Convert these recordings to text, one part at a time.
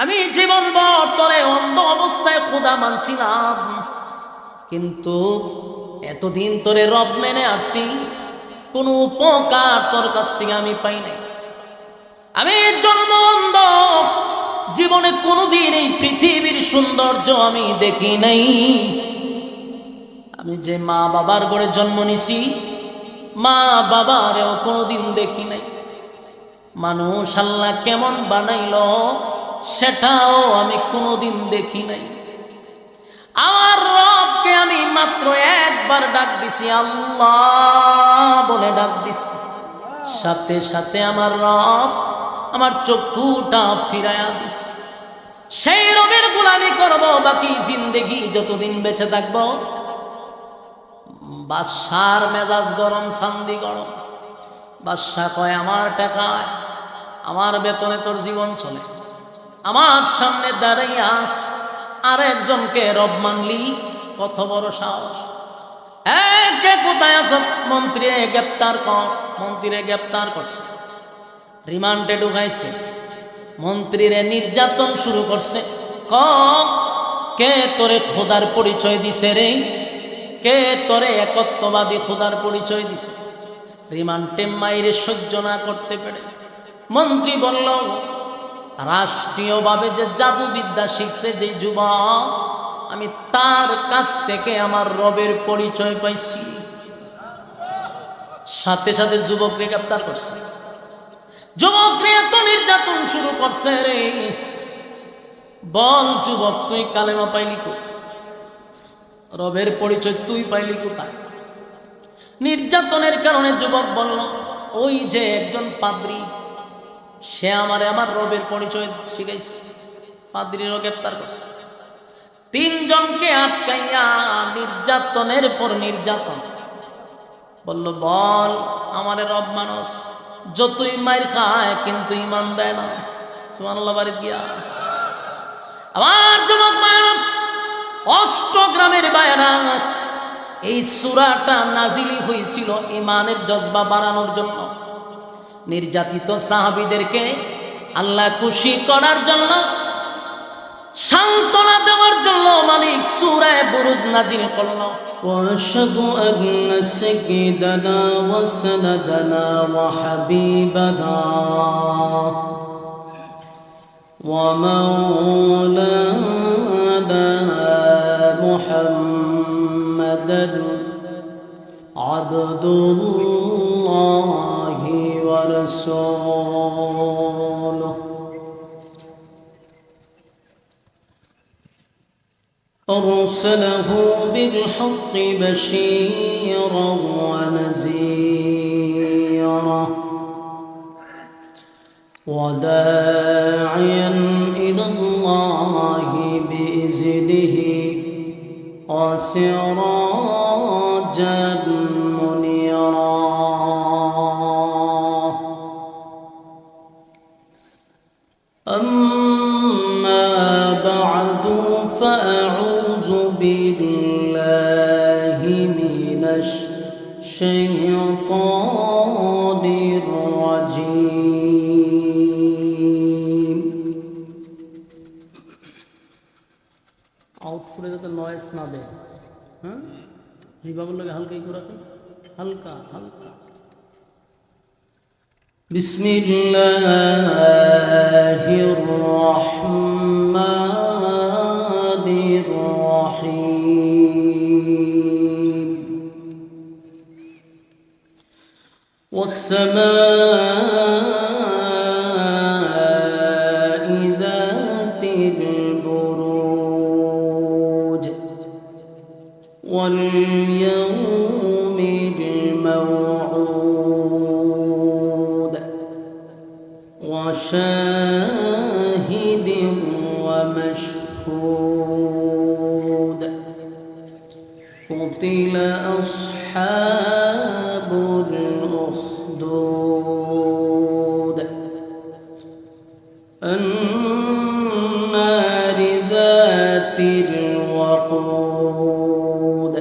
আমি জীবনভর তোরে অন্ধ অবস্থায় খোদা মানছিলাম, কিন্তু এতদিন তোরে রব মেনে আসছি, কোনো উপকার তোর কাছ থেকে আমি পাই নাই। আমি জন্ম অন্ধ, জীবনে কোনোদিন এই পৃথিবীর সৌন্দর্য আমি দেখি নাই। আমি যে মা বাবার ঘরে জন্ম নিছি, মা বাবারেও কোনোদিন দেখি নাই। মানুষ আল্লাহ কেমন বানাইল সেটাও আমি কোনোদিন দেখি নাই। আমার রবকে আমি মাত্র একবার ডাক দিছি, আল্লাহ বলে ডাক দিছি, সাথে সাথে আমার রব আমার চক্ষুটা ফিরাইয়া দিছে। সেই রবের গোলামি করব বাকি জিন্দেগি যতদিন বেঁচে থাকবো। বাদশার মেজাজ গরম, শান্তি গরম। বাদশা কয়, আমার টাকায় আমার বেতনে তোর জীবন চলে, আমার সামনে দাঁড়াইয়া আর একজনকে রব মানলি, কত বড় সাহস! কে কোথায় আছে? মন্ত্রী গ্রেপ্তার কর। মন্ত্রীরে গ্রেপ্তার করছে, রিমান্ডে ঢুকাইছে। মন্ত্রীরে নির্যাতন শুরু করছে। কে তোরে খোদার পরিচয় দিছে রে? কে তোরে একত্ববাদী খোদার পরিচয় দিছে? রিমান্ডে মাইরে সহ্য না করতে পেরে মন্ত্রী বলল, রাষ্ট্রীয়ভাবে যে জাদুবিদ্যা শিখছে যে যুবক, আমি তার কাছ থেকে আমার রবের পরিচয় পাইছি। সাথে সাথে যুবককে গ্রেপ্তার করছে। যুবকরে এত নির্যাতন শুরু করছে রে, বল যুবক, তুই কালেমা পাইলি কো? রবের পরিচয় তুই পাইলি কোথায়? নির্যাতনের কারণে যুবক বলল, ওই যে একজন পাদ্রী, সে আমার রবের পরিচয় শিখাইছে। পাদ্রীরও গ্রেপ্তার করছে। তিনজনকে আটকাইয়া নির্যাতনের পর নির্যাতন। বলল, বল আমারে রব মানুষ, যতই মাইর খায় কিন্তু ইমান দেয় না। সুবহানাল্লাহ বাড়ি গিয়া আমার যুবক ভাইরা, অষ্টগ্রামের ভাইরা, এই সূরাটা নাজিলি হয়েছিল ইমানের জজবা বাড়ানোর জন্য। নির্যাতিত সাহাবীদেরকে আল্লাহ খুশি করার জন্য, সান্ত্বনা দেওয়ার জন্য মালিক সূরা বুরুজ নাজিল করলো। ওয়াশহাদু আন্না সাইয়্যিদানা ওয়া সানাদানা ওয়া হাবিবানা ওয়া মাওলানা মুহাম্মাদান আবদুল্লাহি ওয়া রাসূলুহু أرسله بالحق بشيرا ونذيرا وداعيا إلى الله بإذنه وسراجا منيرا. أما بعد فأعوذ بالله من الشيطان الرجيم. আউটফুটে যাতে নয়েজ না দেয়, হ্যাঁ, রিভাবের লাগে হালকা করে রাখেন, হালকা হালকা। বিসমিল্লাহির রহমানির রহিম. ওয়াস-সামা'i যাতিল বুরুজ ওয়াল ইয়াউমিল মাও'উদ ওয়া শাহিদিন ওয়া মাশহুদ. কুতিলা আসহাবুল উখদুদ النار ذات الوقود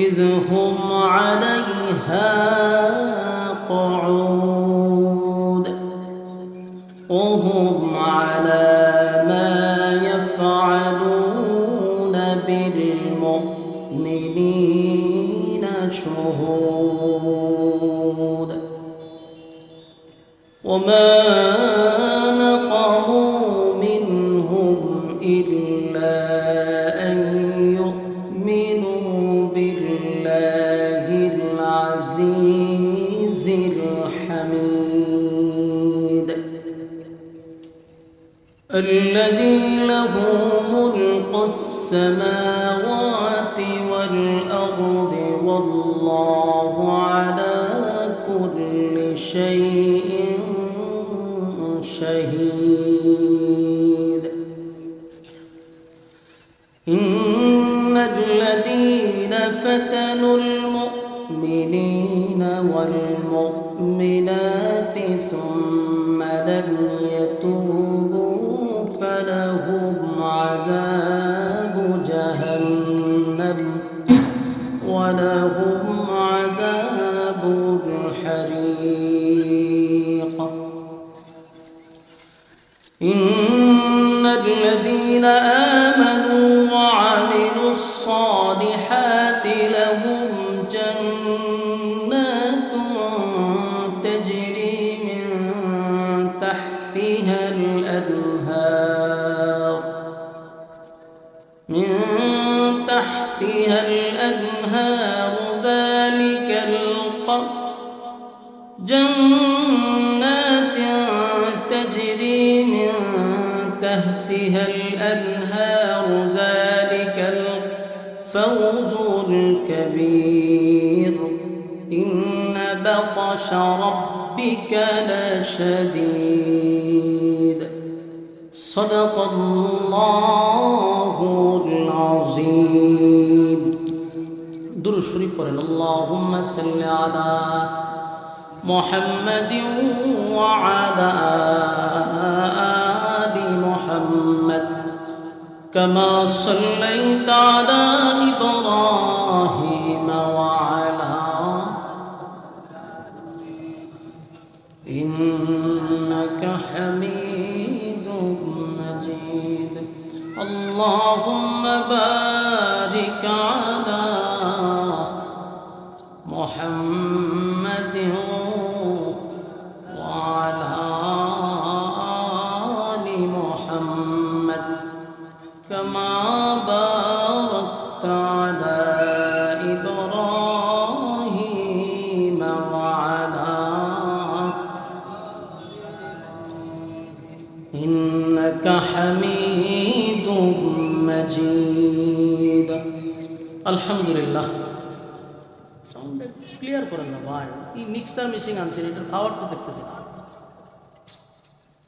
إذ هم عليها قعود وهم على وما نقموا منهم إلا أن يؤمنوا بالله العزيز الحميد الذي له ملك السماوات والأرض والله على كل شيء شهيد إن الذين فتنوا المؤمنين والمؤمنات ثم لم يتوبوا فلهم عذاب جهنم ولهم عذاب الحريق إن الذين آمنوا وعملوا الصالحات لهم جنات تجري من تحتها الأنهار ذلك جنات تجري من تحتها الأنهار ذلك الفوز الكبير إن بطش ربك لشديد صدق الله العظيم درود شريف পড়েন اللهم صل على محمد وعلى آل محمد كما صليت على إبراهيم وعلى إنك حميد مجيد اللهم بارك على محمد وعلى آل محمد كما باركت على إبراهيم وعلى إنك حميد مجيد الحمد لله সাউন্ড ক্লিয়ার করেন না ভাই এই মিক্সার মেশিন আনছেন এটার পাওয়ার তো দেখতেছি না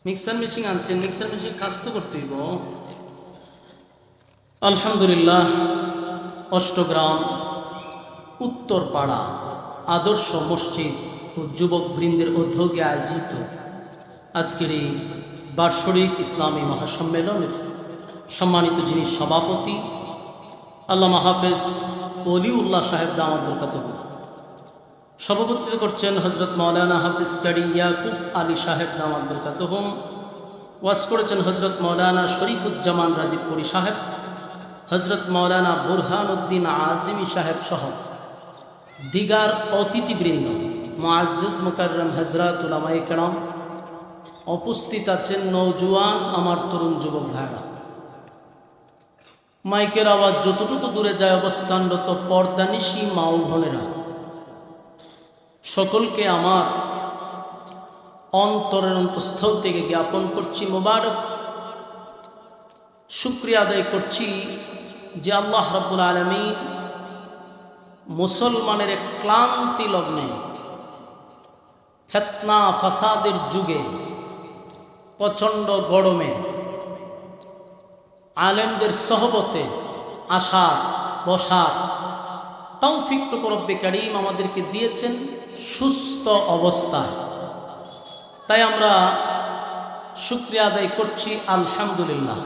মিক্সার মেশিন আনছেন মিক্সার মেশিন কাজ তো করতে হইব আলহামদুলিল্লাহ অষ্টগ্রাম উত্তরপাড়া আদর্শ মসজিদ ও যুবক বৃন্দের উদ্যোগে আয়োজিত আজকের এই বার্ষিক ইসলামী মহাসম্মেলনের সম্মানিত যিনি সভাপতি আল্লামা হাফেজ ওলিউল্লাহ সাহেব দামাত বরকাতুহু সভাপতিত্ব করছেন হযরত মাওলানা হাফিজ কারি ইয়াকুব আলী সাহেব দামাত বরকাতুহু ওয়াজ করেছেন হযরত মাওলানা শরীফুজ্জামান রাজীবপুরী সাহেব হযরত মাওলানা বুরহানুদ্দিন আজিমি সাহেব সহ দিগার অতিথিবৃন্দ মুআজ্জিজ মুকাররম হযরত উলামায়ে কেরাম উপস্থিত আছেন নওজোয়ান আমার তরুণ যুবক ভাইরা মাইকের আওয়াজ যতটুকু দূরে যায় অবস্থানরত পর্দানিশী মা ও বোনেরা সকলকে আমার অন্তরের অন্তঃস্থল থেকে জ্ঞাপন করছি মোবারক শুকরিয়া আদায় করছি যে আল্লাহ রাব্বুল আলামিন মুসলমানের এক ক্লান্তি লগ্নে ফিতনা ফাসাদের যুগে প্রচণ্ড গরমে আলেমদের সহবতে আসা বসার তৌফিক রব্বে কারীম আমাদেরকে দিয়েছেন সুস্থ অবস্থায় তাই আমরা শুকরিয়া আদায় করছি আলহামদুলিল্লাহ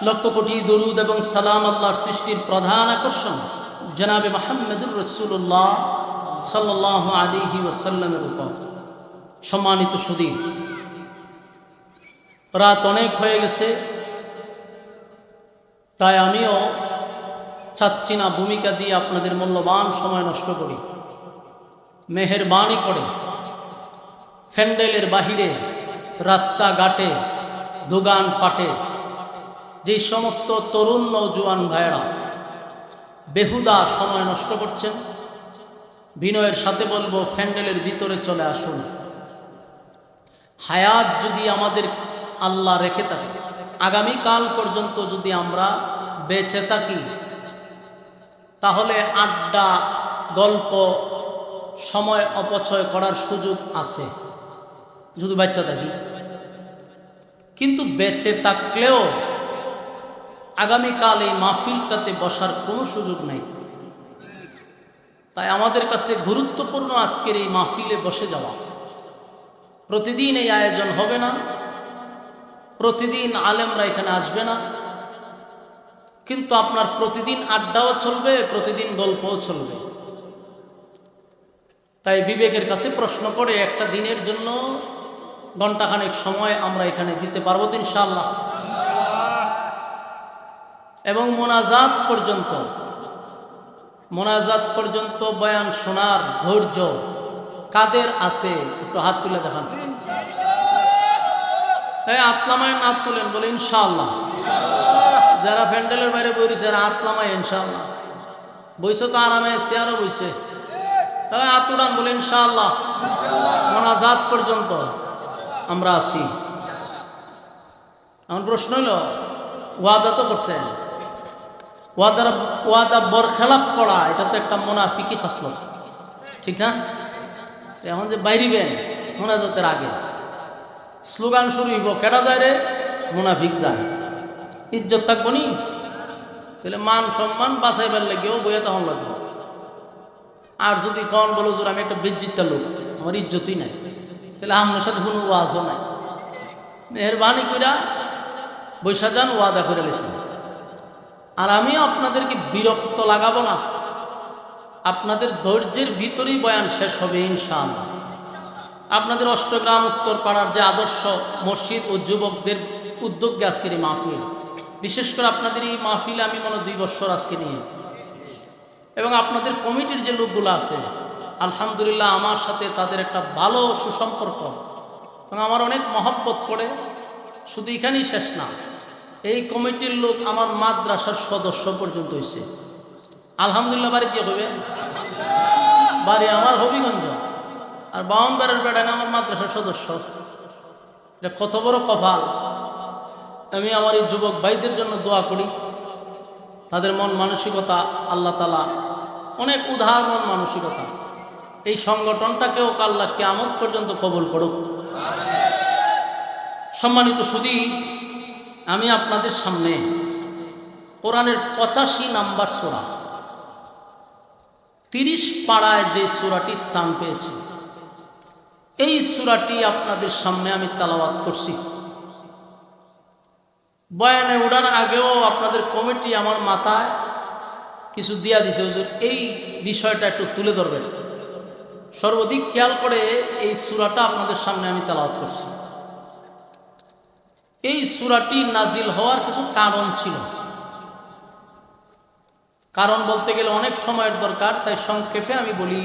লক্ষ কোটি দরুদ এবং সালাম আল্লাহর সৃষ্টির প্রধান আকর্ষণ জনাবে মুহাম্মদুর রাসূলুল্লাহ সাল্লাল্লাহু আলাইহি ওয়াসাল্লামের উপর সম্মানিত সুধী রাত অনেক হয়ে গেছে তাই আমিও চাচ্ছি না ভূমিকা দিয়ে আপনাদের মূল্যবান সময় নষ্ট করি মেহেরবানি করে ফ্যান্ডেলের বাহিরে, রাস্তাঘাটে, দোকান পাটে যে সমস্ত তরুণ নওজোয়ান ভাইয়েরা বেহুদা সময় নষ্ট করছেন, বিনয়ের সাথে বলবো ফ্যান্ডেলের ভিতরে চলে আসুন। হায়াত যদি আমাদের আল্লাহ রেখে থাকে, আগামীকাল পর্যন্ত যদি আমরা বেঁচে থাকি, তাহলে আড্ডা, গল্প, সময় অপচয় করার সুযোগ আছে যদি বাচ্চা থাকি। কিন্তু বেঁচে থাকলেও আগামীকাল এই মাহফিলটাতে বসার কোনো সুযোগ নেই। তাই আমাদের কাছে গুরুত্বপূর্ণ আজকের এই মাহফিলে বসে যাওয়া। প্রতিদিন এই আয়োজন হবে না, প্রতিদিন আলেমরা এখানে আসবে না, কিন্তু আপনার প্রতিদিন আড্ডাও চলবে, প্রতিদিন গল্পও চলবে। তাই বিবেকের কাছে প্রশ্ন করে একটা দিনের জন্য ঘণ্টাখানেক সময় আমরা এখানে দিতে পারবো তো ইনশাআল্লাহ? এবং মোনাজাত পর্যন্ত বয়ান শোনার ধৈর্য কাদের আছে একটু হাত তুলে দেখান। আতলামায় হাত তুলেন, বলে ইনশাআল্লাহ। যারা প্যান্ডেলের বাইরে বইছে আতলামায় ইনশাআল্লাহ। বইছে তো আরামে, চেয়ারও বইছে, তবে হাত উড়ান, বলে ইনশাআল্লাহ। মোনাজাত পর্যন্ত আমরা আছি। আমার প্রশ্ন হইল, ওয়াদা তো করছেন, ওয়াদা বরখেলাপ করা এটা তো একটা মুনাফিকি খাসলত, ঠিক না? এখন যে বাইরিবেন মোনাজাতের আগে স্লোগান শুরু হইব, কেডা যায় রে? মুনাফিক যায়। ইজ্জত থাকবো নি? তাহলে মান সম্মান বাঁচাইবার লাগেও বইয়ে তখন লাগবে। আর যদি কন বলো যে আমি একটা বেজ্জিতা লোক, আমার ইজ্জতই নাই, তাহলে আমার সাথে কোনো ওয়াজও নাই। মেহরবানি কইরা বৈশা যান, ওয়াদা করে লেছেন। আর আমিও আপনাদেরকে বিরক্ত লাগাবো না, আপনাদের ধৈর্যের ভিতরেই বয়ান শেষ হবে ইনশাআল্লাহ। আপনাদের অষ্টগ্রাম উত্তরপাড়ার যে আদর্শ মসজিদ ও যুবকদের উদ্যোগে আজকের এই মাহফিল, বিশেষ করে আপনাদের এই মাহফিলে আমি মনে 2 বছর আজকে নিয়ে, এবং আপনাদের কমিটির যে লোকগুলো আছে আলহামদুলিল্লাহ আমার সাথে তাদের একটা ভালো সুসম্পর্ক এবং আমার অনেক মহব্বত করে। শুধু এখানেই শেষ না, এই কমিটির লোক আমার মাদ্রাসার সদস্য পর্যন্ত হয়েছে আলহামদুলিল্লাহ। বাড়ি দিয়ে হবে, বাড়ি আমার হবিগঞ্জ, আর বাউনবাড়ির বেড়ায় আমার মাদ্রাসার সদস্য। এটা কত বড় কপাল। আমি আমার এই যুবক ভাইদের জন্য দোয়া করি, তাদের মন মানসিকতা আল্লাহ তাআলা অনেক উদার মন মানসিকতা, এই সংগঠনটাকেও আল্লাহ কিয়ামত পর্যন্ত কবুল করুক। সম্মানিত সুধী, আমি আপনাদের সামনে কোরআনের 85 নাম্বার সূরা 30 পাড়ায় যে সূরাটি স্থান পেয়েছে, এই সূরাটি আপনাদের সামনে আমি তেলাওয়াত করছি। বয়ানে ওঠার আগেও আপনাদের কমিটি আমার মাথায় কিছু দিয়া দিছে, হুজুর এই বিষয়টা একটু তুলে ধরবেন। সর্বাধিক খেয়াল করে এই সূরাটা আপনাদের সামনে আমি তেলাওয়াত করছি। এই সূরাটি নাজিল হওয়ার কিছু কারণ ছিল। কারণ বলতে গেলে অনেক সময়ের দরকার, তাই সংক্ষেপে আমি বলি।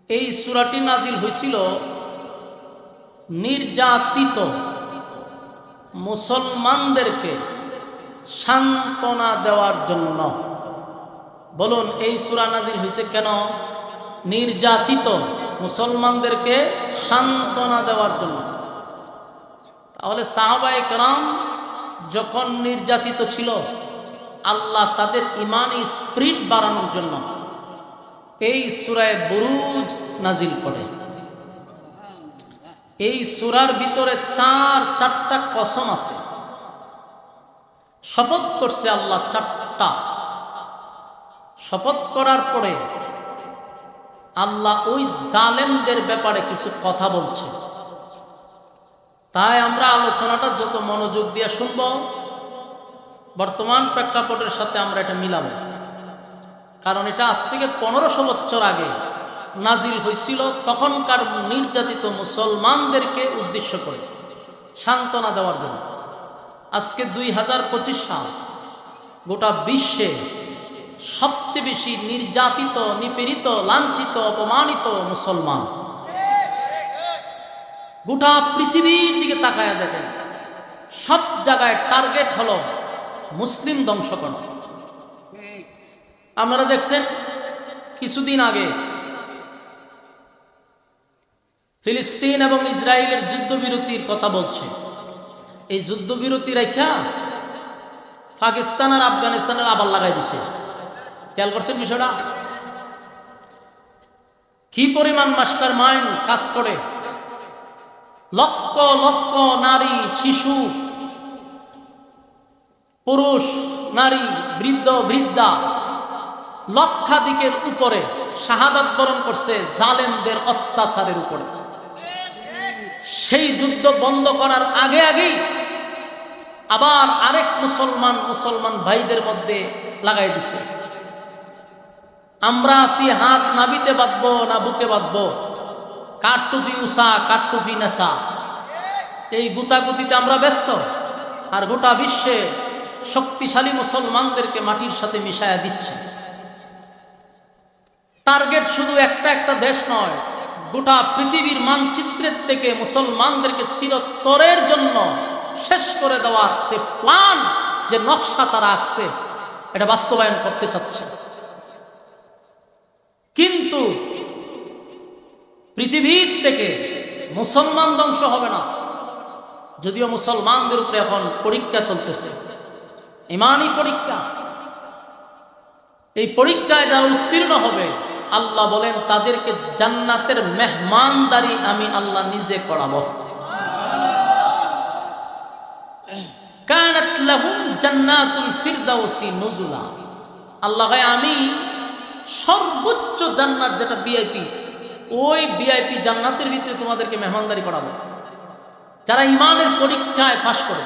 এই সূরাটি নাজিল হয়েছিল নির্যাতিত মুসলমানদেরকে সান্ত্বনা দেওয়ার জন্য। বলুন, এই সূরা নাজিল হয়েছে কেন? নির্যাতিত মুসলমানদেরকে সান্ত্বনা দেওয়ার জন্য। তাহলে সাহাবায়ে কেরাম যখন নির্যাতিত ছিল, আল্লাহ তাদের ইমানি স্পিরিট বাড়ানোর জন্য এই সূরায়ে বুরুজ নাজিল করে। এই সূরার ভিতরে 4টা কসম আছে। শপথ করছে আল্লাহ 4টা। শপথ করার পরে আল্লাহ ওই জালেমদের ব্যাপারে কিছু কথা বলছে। তাই আমরা আলোচনাটা যত মনোযোগ দিয়ে শুনব, বর্তমান প্রেক্ষাপটের সাথে আমরা এটা মিলাব। কারণ এটা আজ থেকে 1500 বছর আগে নাজিল হয়েছিল, তখনকার নির্যাতিত মুসলমানদেরকে উদ্দেশ্য করে সান্ত্বনা দেওয়ার জন্য। আজকে 2025 সাল, গোটা বিশ্বে সবচেয়ে বেশি নির্যাতিত, নিপীড়িত, লাঞ্ছিত, অপমানিত মুসলমান। গোটা পৃথিবীর দিকে তাকায়া দেখেন, সব জায়গায় টার্গেট হলো মুসলিম ধ্বংস করা। আপনারা দেখছেন কিছুদিন আগে ফিলিস্তিন এবং ইসরায়েলের যুদ্ধবিরতির কথা বলছে। এই যুদ্ধবিরতি রেখা পাকিস্তান আর আফগানিস্তানের আবার লাগাই দিছে। খেয়াল করছেন বিষয়টা? কি পরিমাণ মাস্টার মাইন্ড কাজ করে। লক্ষ লক্ষ নারী, শিশু, পুরুষ, নারী, বৃদ্ধ, বৃদ্ধা লক্ষাধিকের উপরে শাহাদাত বরণ করছে জালেমদের অত্যাচারের উপরে। সেই যুদ্ধ বন্ধ করার আগে আগেই আবার আরেক মুসলমান ভাইদের মধ্যে লাগাই দিছে। আমরা আছি হাত নাবিতে বাঁধবো না বুকে বাঁধবো, কাঠটুপি উষা কাঠটুপি নেশা, এই গুতাগুতিতে আমরা ব্যস্ত। আর গোটা বিশ্বে শক্তিশালী মুসলমানদেরকে মাটির সাথে মিশায়া দিচ্ছে। টার্গেট শুধু একটা দেশ নয়, গোটা পৃথিবীর মানচিত্রের থেকে মুসলমানদেরকে চিরতরের জন্য শেষ করে দেওয়ার যে প্ল্যান, যে নকশা তারা আঁকছে, এটা বাস্তবায়ন করতে চাচ্ছে। কিন্তু পৃথিবীর থেকে মুসলমান ধ্বংস হবে না। যদিও মুসলমানদের উপরে এখন পরীক্ষা চলতেছে, ইমানি পরীক্ষা। এই পরীক্ষায় যারা উত্তীর্ণ হবে, আল্লাহ বলেন তাদেরকে জান্নাতের মেহমানদারি আমি আল্লাহ নিজে করাবো। কানাত লাহুম জান্নাতুল ফিরদাউসি নুজুলা। আল্লাহ আমি সর্বোচ্চ জান্নাত, যেটা ভিআইপি, ওই ভিআইপি জান্নাতের ভিতরে তোমাদেরকে মেহমানদারি করাবো যারা ইমানের পরীক্ষায় পাস করে।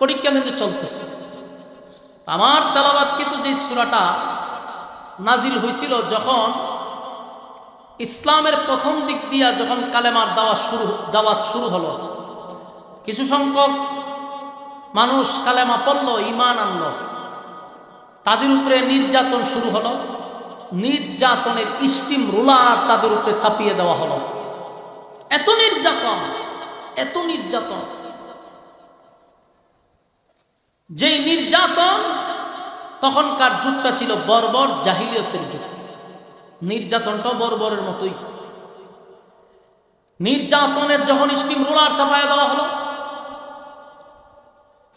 পরীক্ষা কিন্তু চলতেছে। আমার তেলাওয়াত কিন্তু যে সূরাটা নাজিল হয়েছিল যখন ইসলামের প্রথম দিক দিয়া যখন কালেমার দাওয়াত শুরু হলো, কিছু সংখ্যক মানুষ কালেমা পড়ল, ঈমান আনলো, তাদের উপরে নির্যাতন শুরু হলো। নির্যাতনের স্টিম রোলার তাদের উপরে চাপিয়ে দেওয়া হলো। এত নির্যাতন, যেই নির্যাতন, তখনকার যুগটা ছিল বর্বর জাহিলিয়তের যুগ। নির্যাতনটা বর্বরের মতোই। নির্যাতনের যখন স্টিম রোলার চাপায় দেওয়া হলো,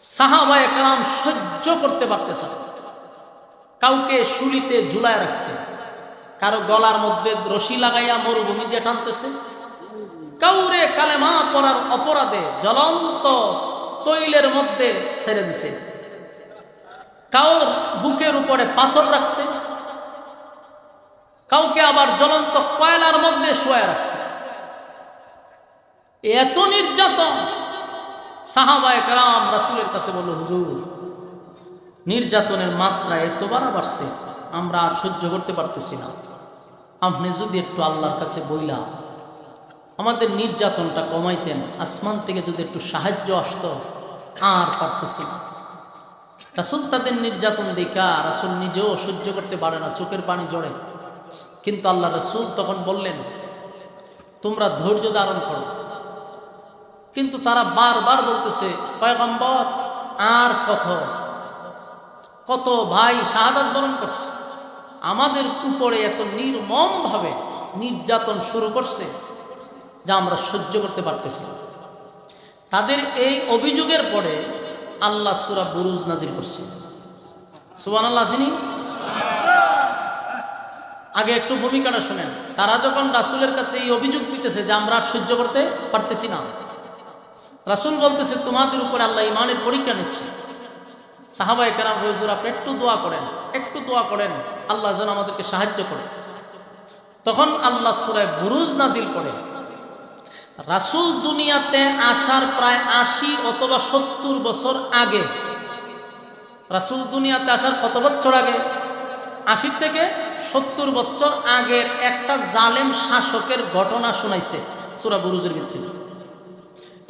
সাহাবায়ে কেরাম সহ্য করতে পারতেছে না। কাউকে শুলিতে ঝুলায় রাখছে, কারো গলার মধ্যে রশি লাগাইয়া মরুভূমি দিয়ে টানতেছে, কাউরে কালেমা পড়ার অপরাধে জ্বলন্ত তৈলের মধ্যে ছেড়ে দিছে, কাউর বুকের উপরে পাথর রাখছে, কাউকে আবার জ্বলন্ত কয়লার মধ্যে শোয়া রাখছে। এত নির্যাতন। সাহাবায়ে কেরাম রাসূলের কাছে বলল, হুজুর, নির্যাতনের মাত্রা এত বাড়ছে, আমরা আর সহ্য করতে পারতেছি না। আপনি যদি একটু আল্লাহর কাছে বইলা আমাদের নির্যাতনটা কমাইতেন, আসমান থেকে যদি একটু সাহায্য আসতো, আর পারতেছি না। রাসূল তাদের নির্যাতন দেখা রাসূল নিজেও সহ্য করতে পারে না, চোখের পানি জড়ে। কিন্তু আল্লাহ রাসূল তখন বললেন, তোমরা ধৈর্য ধারণ করো। কিন্তু তারা বারবার বলতেছে, পয়গম্বর, আর কত ভাই শাহাদাত বরণ করছে, আমাদের উপরে এত নির্মমভাবে নির্যাতন শুরু করছে যা আমরা সহ্য করতে পারতেছি না। তাদের এই অভিযোগের পরে আল্লাহ সূরা বুরুজ নাজিল করছে। সুবহানাল্লাহ। আসেনি? আগে একটু ভূমিকাটা শুনেন। তারা যখন রাসূলের কাছে এই অভিযোগ দিতেছে যে আমরা আর সহ্য করতে পারতেছি না, রাসূল বলতেছে তোমাদের উপরে আল্লাহ ইমানের পরীক্ষা নিচ্ছে। সাহাবায়ে কেরাম, হুজুর আপনি একটু দোয়া করেন আল্লাহ যেন আমাদেরকে সাহায্য করে। তখন আল্লাহ সূরা বুরুজ নাজিল করে। রাসূল দুনিয়াতে আসার প্রায় ৮০ অথবা ৭০ বছর আগে, রাসূল দুনিয়াতে আসার কত বছর আগে? ৮০ থেকে ৭০ বছর আগের একটা জালেম শাসকের ঘটনা শোনাইছে সূরা বুরুজের ভিতরে।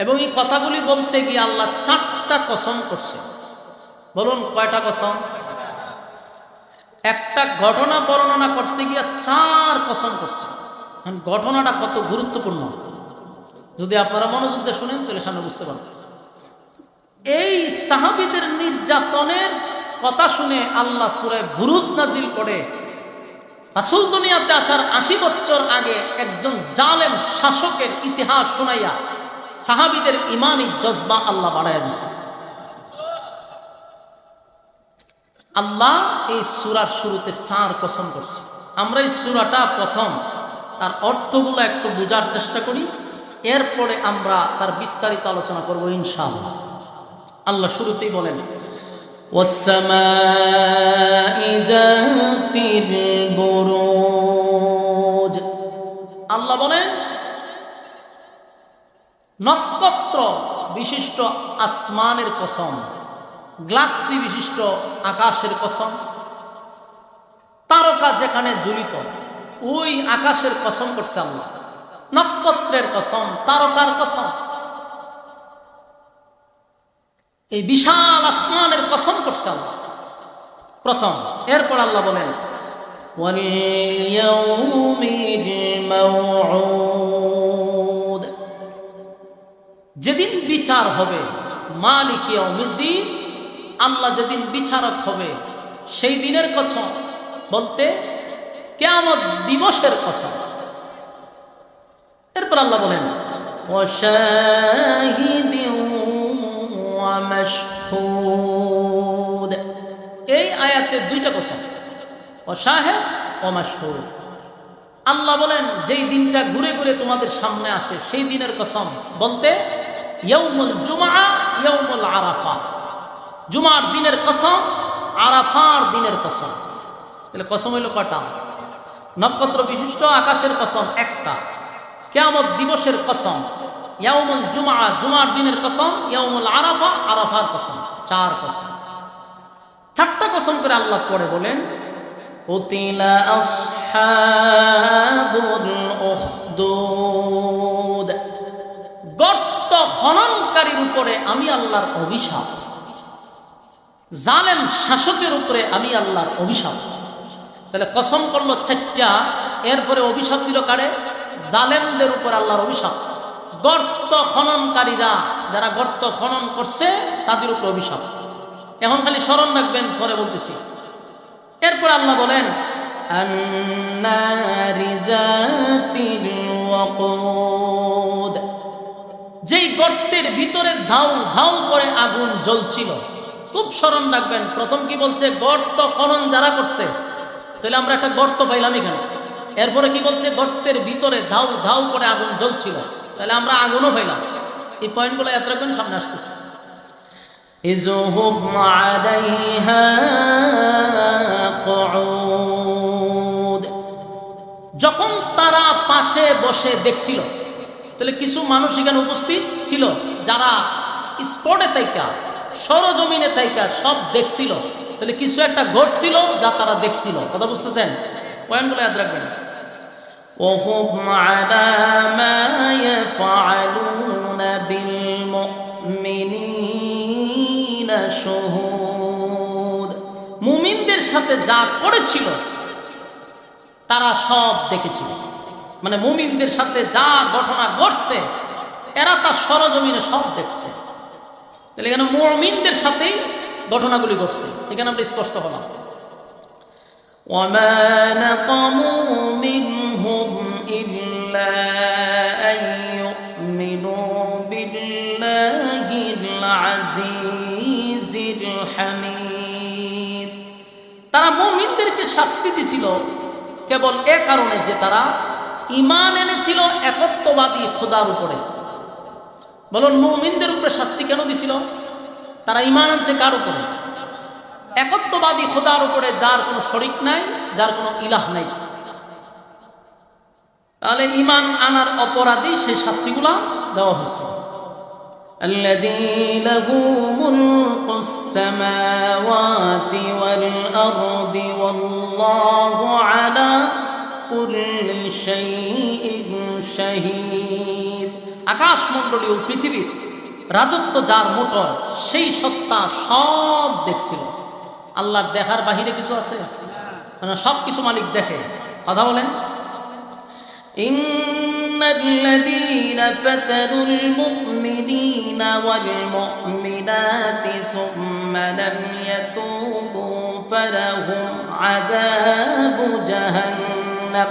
এবং এই কথাগুলি বলতে গিয়ে আল্লাহ ৪টা কসম করছে। বলুন কয়টা কসম? একটা ঘটনা বর্ণনা করতে গিয়ে ৪ কসম করছে। ঘটনাটা কত গুরুত্বপূর্ণ। যদি আপনারা মনোযোগ দিয়ে শুনেন তাহলে সামনে বুঝতে পারবেন। এই সাহাবীদের নির্যাতনের কথা শুনে আল্লাহ সূরা বুরুজ নাজিল করে রাসূল দুনিয়াতে আসার ৮০ বছর আগে একজন জালেম শাসকের ইতিহাস শোনাইয়া সাহাবীদের ইমানি জজবা আল্লাহ বাড়াইয়া দিয়েছে। আল্লাহ এই সূরার শুরুতে 4 কসম করছে। আমরা এই সূরাটা প্রথম তার অর্থগুলো একটু বোঝার চেষ্টা করি, এরপরে আমরা তার বিস্তারিত আলোচনা করব ইনশাআল্লাহ। আল্লাহ শুরুতেই বলেন ওয়াস-সামাই যাতিল বুরুজ। আল্লাহ বলেন নক্ষত্র বিশিষ্ট আসমানের কসম, গ্যালাক্সি বিশিষ্ট আকাশের কসম, তারকা যেখানে ঝুলিত ওই আকাশের কসম করছে আল্লাহ, নক্ষত্রের কসম, তারকার কসম, এই বিশাল আসমানের কসম করছে আল্লাহ প্রথম। এরপর আল্লাহ বলেন ওয়াল ইয়াউমিল মাউউদ, যেদিন বিচার হবে, মালিক ইয়াউমিদ্দিন, আল্লাহ যেদিন বিচারক হবে সেই দিনের কসম, বলতে কিয়ামত দিবসের কসম। এরপর আল্লাহ বলেন ওয়াশাহিদিন ওয়া মাশহুদ। এই আয়াতে 2টা কসম, ওয়াশাহিদ ওয়া মাশহুদ। আল্লাহ বলেন যেই দিনটা ঘুরে ঘুরে তোমাদের সামনে আসে সেই দিনের কসম, বলতে ইয়াউমুল জুমআ, ইয়াউমুল আরাফা, জুমার দিনের কসম, আরাফার দিনের কসম। তাহলে কসম হইল কটা? নক্ষত্র বিশিষ্ট আকাশের কসম একটা, কিয়ামত দিবসের কসম, ইয়াউমুল জুমআ, জুমার দিনের কসম, ইয়াউমুল আরাফা, আরাফার কসম। 4 কসম, 4টা কসম করে আল্লাহ পরে বলেন কুতিলা আসহাবুল উখদুদ, গর্ত খননকারীর উপরে আমি আল্লাহর অভিশাপ, জালেম শাসকের উপরে আমি আল্লাহর অভিশাপ। তাহলে কসম করলো 4টা, এরপরে অভিশাপ দিল কারে? জালেমদের উপর আল্লাহর অভিশাপ। গর্ত খননকারীরা, যারা গর্ত খনন করছে তাদের উপর অভিশাপ। এখন খালি স্মরণ রাখবেন, পরে বলতেছি। এরপর আল্লাহ বলেন আন্নারি যাতিল ওয়াকুদ, যেই গর্তের ভিতরে ধাউ ধাউ করে আগুন জ্বলছিল। খুব স্মরণ রাখবেন, প্রথম কি বলছে? গর্ত খনন যারা করছে। তাহলে আমরা একটা গর্ত পাইলাম এখানে। এরপরে কি বলছে? গর্তের ভিতরে ধাউ ধাউ করে আগুন জ্বলছিল। তাহলে আমরা আগুনও পাইলাম। এই পয়েন্টগুলো এত রাখবেন, সামনে আসতেছে। ইযহুম আলাইহা কুউদ, যখন তারা পাশে বসে দেখছিল। তাহলে কিছু মানুষ এখানে উপস্থিত ছিল যারা স্পটে তাইকা, সরজমিনে তাইকা সব দেখছিল। তাহলে কিছু একটা ঘটছিল যা তারা দেখছিল। কথা বুঝতেছেন? পয়েন্টগুলো ইয়াদ রাখবেন। ওহুম আলা মা ইয়াফআলুনা বিল মুমিনিনা শুহুদ, মুমিনদের সাথে যা করেছিল তারা সব দেখেছিল। মানে মুমিনদের সাথে যা ঘটনা ঘটছে এরা তা সরজমিনে সব দেখছে। তাহলে এখানে মুমিনদের সাথেই ঘটনাগুলি ঘটছে, এখানে আমরা স্পষ্ট হলাম। ওয়ামা নাকামু মিনহুম ইল্লা আন ইউমিনু বিল্লাহিল আজিজিল হামিদ, তারা মুমিনদেরকে শাস্তি দিছিল কেবল এ কারণে যে তারা ঈমান এনেছিল একত্ববাদী খোদার উপরে। বলুন মুমিনদের উপরে শাস্তি কেন দিছিল? তারা ঈমান আনছে কার উপরে? একত্ববাদী খোদার উপরে, যার কোনো শরীক নাই, যার কোনো ইলাহ নাই। তাহলে ঈমান আনার অপরাধী সেই শাস্তিগুলা দেওয়া হয়েছে। আল্লাযী লাহু মুলকুস সামাওয়াতি ওয়াল আরদি ওয়াল্লাহু আলা কুল্লি শাইইন শাহীদ, আকাশমণ্ডলী ও পৃথিবীর রাজত্ব যার মোটর, সেই সত্তা সব দেখছিল। আল্লাহর দেখার বাহিরে কিছু আছে? সব কিছু মালিক দেখে। কথা বলেন। الذين فتنوا المؤمنين والمؤمنات ثم لم يتوبوا فلهم عذاب جهنم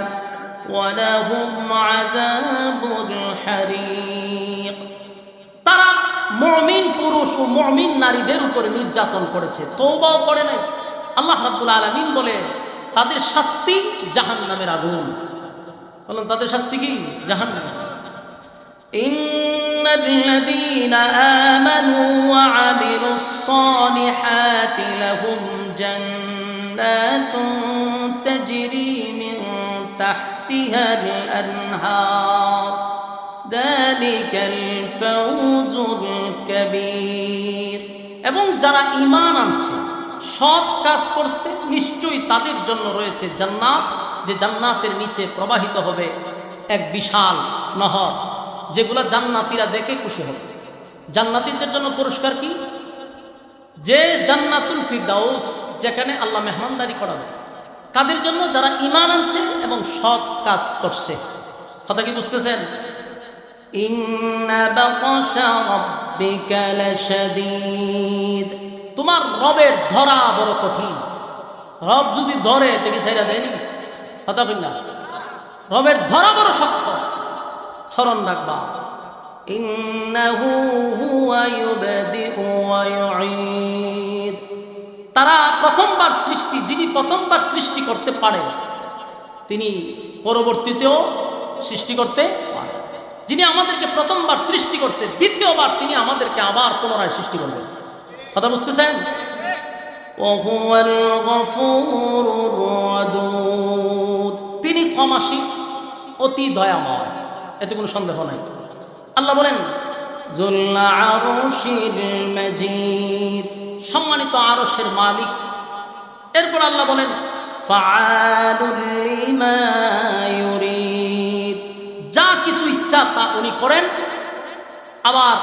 ولهم عذاب الحريق তারা মুমিন পুরুষ ও মুমিন নারীদের উপরে নির্যাতন করেছে, তওবাও করে নাই। আল্লাহ রাব্বুল আলামিন বলে তাদের শাস্তি জাহান্নামের আগুন। বলেন তাদের শাস্তি কি? জাহান্নাম। ইন্নাল্লাযীনা আমানু ওয়া আমিলুস সালিহাতি লাহুম জান্নাতুন তাজরি মিন তাহতিহাল আনহার যালিকাল ফাওজুল কাবীর। এবং যারা ঈমান আনছে, সৎ কাজ করছে, নিশ্চয়ই তাদের জন্য রয়েছে জান্নাত, যে জান্নাতের নিচে প্রবাহিত হবে এক বিশাল নহর, যেগুলো জান্নাতীরা দেখে খুশি হবে। জান্নাতীদের জন্য পুরস্কার কি? যে জান্নাতুল ফিরদাউস, যেখানে আল্লাহ মেহমানদারি করাবে। কাদের জন্য? যারা ঈমান আনছে এবং সৎ কাজ করছে। কথা কি বুঝতেছেন? ইন্না বাতাশা রাব্বিকা লাশাদীদ। তোমার রবের ধরা বড় কঠিন। রব যদি ধরে তাকে ছাইরা দেয়নি। কথা বল না, রবের ধরা বড় শক্ত। স্মরণ রাখবা, ইন্নাহু হুয়া ইউবদিউ ওয়া ইউঈদ। তারা প্রথমবার সৃষ্টি, যিনি প্রথমবার সৃষ্টি করতে পারে তিনি পরবর্তীতেও সৃষ্টি করতে পারে। যিনি আমাদেরকে প্রথমবার সৃষ্টি করছে, দ্বিতীয়বার তিনি আমাদেরকে আবার পুনরায় সৃষ্টি করবেন। কথা বুঝতেছেন? ওয়াহুয়াল গফুরুর ওয়াদুদ। তিনি ক্ষমাশীল, অতি দয়াময়, এতে কোনো সন্দেহ নাই। আল্লাহ বলেন যুল আরশিল মাজিদ, সম্মানিত আরশের মালিক। এরপর আল্লাহ বলেন ফাআলুল লিমা ইউরিদ, যা কিছু ইচ্ছা তা উনি করেন, আবার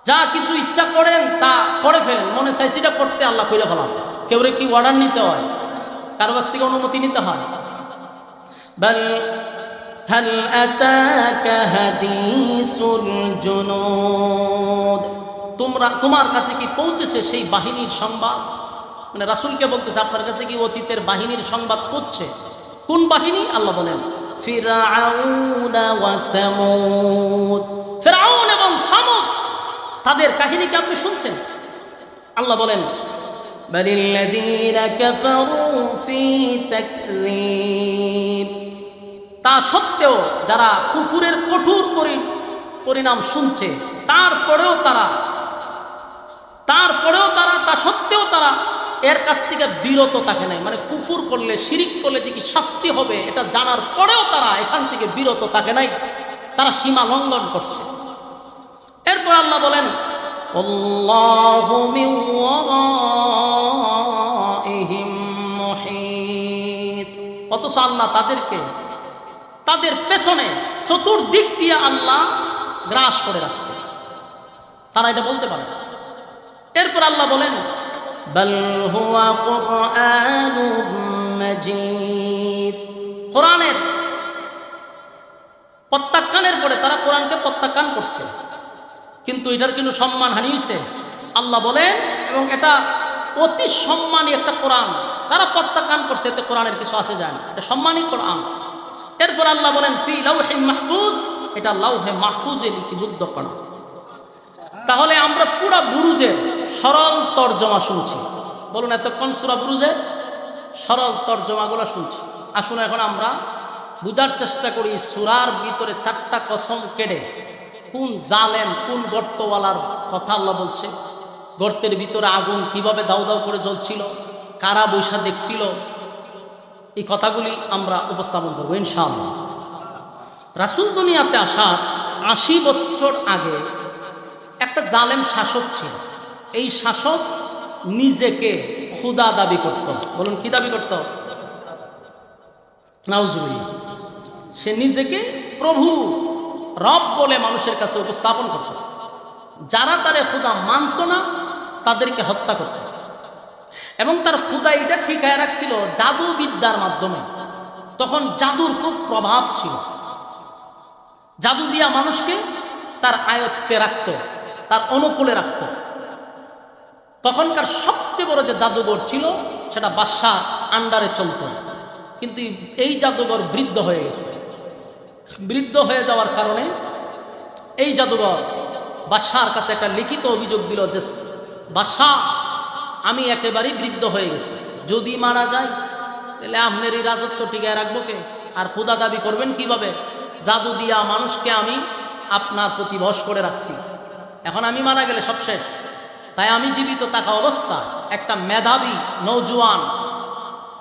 যা কিছু ইচ্ছা করেন তা করে ফেলেন। মনে চাই সেটা করতে আল্লাহ কইরা ফেলান। কেউ কি অর্ডার নিতে হয়? কারো কাছ থেকে অনুমতি নিতে হয়? বাল হাল আতাকা হাদিসুল জুনুদ, তোমার কাছে কি পৌঁছেছে সেই বাহিনীর সংবাদ? মানে রাসূলকে বলতেছে আপনার কাছে কি অতীতের বাহিনীর সংবাদ পৌঁছে? কোন বাহিনী? আল্লাহ বলেন ফিরআউন ওয়া সামুদ। ফিরআউন এবং সামুদ, তাদের কাহিনীকে আপনি শুনছেন? আল্লাহ বলেন বালিল্লাযীনা কাফারু ফি তাকযীব। তা সত্ত্বেও যারা কুফুরের কঠোর পরিণাম শুনছে, তারপরেও তারা তা সত্ত্বেও তারা এর কাছ থেকে বিরত থাকে নাই। মানে কুফুর করলে, শিরিক করলে যে কি শাস্তি হবে এটা জানার পরেও তারা এখান থেকে বিরত থাকে নাই, তারা সীমা লঙ্ঘন করছে। এরপর আল্লাহ বলেন আল্লাহু মিন ওয়ারাইহিম মুহীত। অথচ আল্লাহ তাদের পেছনে চতুর্দিক দিয়ে আল্লাহ গ্রাস করে রাখছে, তারা এটা বলতে পারে। এরপর আল্লাহ বলেন বাল হুয়া কুরআনুম মাজিদ। কোরআনের প্রত্যাখ্যানের পরে তারা কোরআনকে প্রত্যাখ্যান করছে, কিন্তু এটার কিন্তু সম্মান হানি হয়েছে। আল্লাহ বলেন, এবং এটা অতি সম্মানী একটা কোরআন, তারা প্রত্যাখ্যান করছে, এতে কোরআনের কিছু আসে যায় না, এটা সম্মানী কোরআন। এরপর আল্লাহ বলেন ফি লাউহে মাহফুজ, এটা লাউহে মাহফুজে লিপিবদ্ধ করা। তাহলে আমরা পুরা বুরুজের সরল তর্জমা শুনছি। বলুন এতক্ষণ সূরা বুরুজের সরল তর্জমাগুলো শুনছি। আসুন এখন আমরা বুঝার চেষ্টা করি সূরার ভিতরে 4টা কসম কেটে কোন জালেম, কোন গর্তওয়ালার কথা আল্লাহ বলছে। গর্তের ভিতরে আগুন কিভাবে দাউ দাউ করে জ্বলছিল, কারা বৈশা দেখছিল, এই কথাগুলি আমরা উপস্থাপন করবো ইনশাআল্লাহ। রাসূল দুনিয়াতে আসার 80 বছর আগে একটা জালেম শাসক ছিল। এই শাসক নিজেকে খুদা দাবি করত। বলুন কি দাবি করত? নাউজুবিল্লাহ। সে নিজেকে প্রভু, রব বলে মানুষের কাছে উপস্থাপন করত। যারা তারে খুদা মানত না তাদেরকে হত্যা করত, এবং তার খুদা এটা টিকায় রাখছিল জাদুবিদ্যার মাধ্যমে। তখন জাদুর খুব প্রভাব ছিল। জাদু দিয়া মানুষকে তার আয়ত্তে রাখত, তার অনুকূলে রাখত। তখনকার সবচেয়ে বড় যে জাদুঘর ছিল সেটা বাদশার আন্ডারে চলত। কিন্তু এই জাদুঘর বৃদ্ধ হয়ে গেছে। বৃদ্ধ হয়ে যাওয়ার কারণে এই জাদুঘর বাদশার কাছে একটা লিখিত অভিযোগ দিল যে, বাদশাহ, আমি একেবারেই বৃদ্ধ হয়ে গেছি, যদি মারা যায় তাহলে আপনার এই রাজত্ব টিকায় রাখবো কে? আর খোদা দাবি করবেন কিভাবে? জাদু দিয়া মানুষকে আমি আপনার প্রতি বশ করে রাখছি, এখন আমি মারা গেলে সব শেষ। তাই আমি জীবিত থাকা অবস্থা একটা মেধাবী, নৌজওয়ান,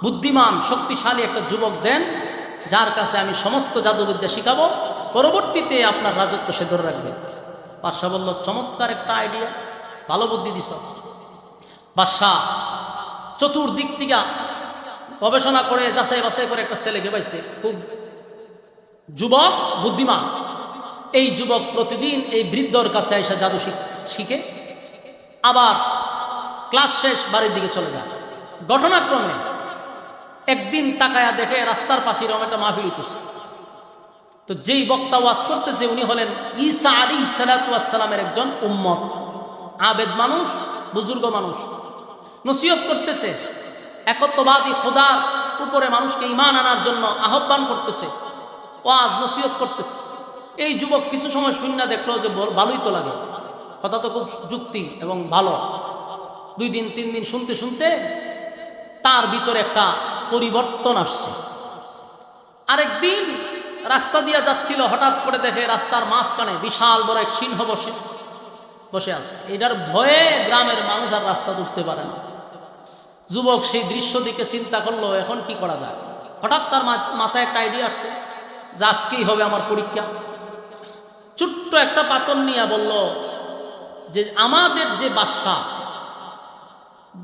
বুদ্ধিমান, শক্তিশালী একটা যুবক দেন, যার কাছে আমি সমস্ত জাদুবিদ্যা শিখাবো, পরবর্তীতে আপনার রাজত্ব সে ধরে রাখবে। বাদশাহ বলল, চমৎকার একটা আইডিয়া, ভালো বুদ্ধি দিছ। বাদশাহ চতুর্দিক থেকে গবেষণা করে যাচাই বাছাই করে একটা ছেলেকে পাইছে, খুব যুবক, বুদ্ধিমান। এই যুবক প্রতিদিন এই বৃদ্ধর কাছে এসে জাদু শিখে, আবার ক্লাস শেষ বাড়ির দিকে চলে যায়। ঘটনাক্রমে একদিন তাকায়া দেখে রাস্তার পাশে এরকম একটা মাহফিল হইতেছে। তো যেই বক্তা ওয়াজ করতেছে উনি হলেন ঈসা আলাইহিস সালাতু ওয়াস সালামের একজন উম্মত, আবেদ মানুষ, বুজুর্গ মানুষ। নসিহত করতেছে, একত্ববাদী খোদার উপরে মানুষকে ঈমান আনার জন্য আহ্বান করতেছে, ওয়াজ নসিহত করতেছে। এই যুবক কিছু সময় শূন্য দেখলো যে ভালোই তো লাগে, কথা তো খুব যুক্তি এবং ভালো। 2 দিন 3 দিন শুনতে শুনতে তার ভিতরে একটা পরিবর্তন আসছে। আরেকদিন রাস্তা দিয়ে যাচ্ছিল, হঠাৎ করে দেখে রাস্তার মাঝখানে বিশাল বড় এক সিংহ বসে আছে। এটার ভয়ে গ্রামের মানুষ আর রাস্তা উঠতে পারে না। যুবক সেই দৃশ্য দিকে চিন্তা করলো, এখন কি করা যায়। হঠাৎ তার মাথায় একটা আইডিয়া আসছে যে আজকেই হবে আমার পরীক্ষা। ছোট্ট একটা পাথর নিয়ে বলল যে, আমাদের যে বাদশাহ,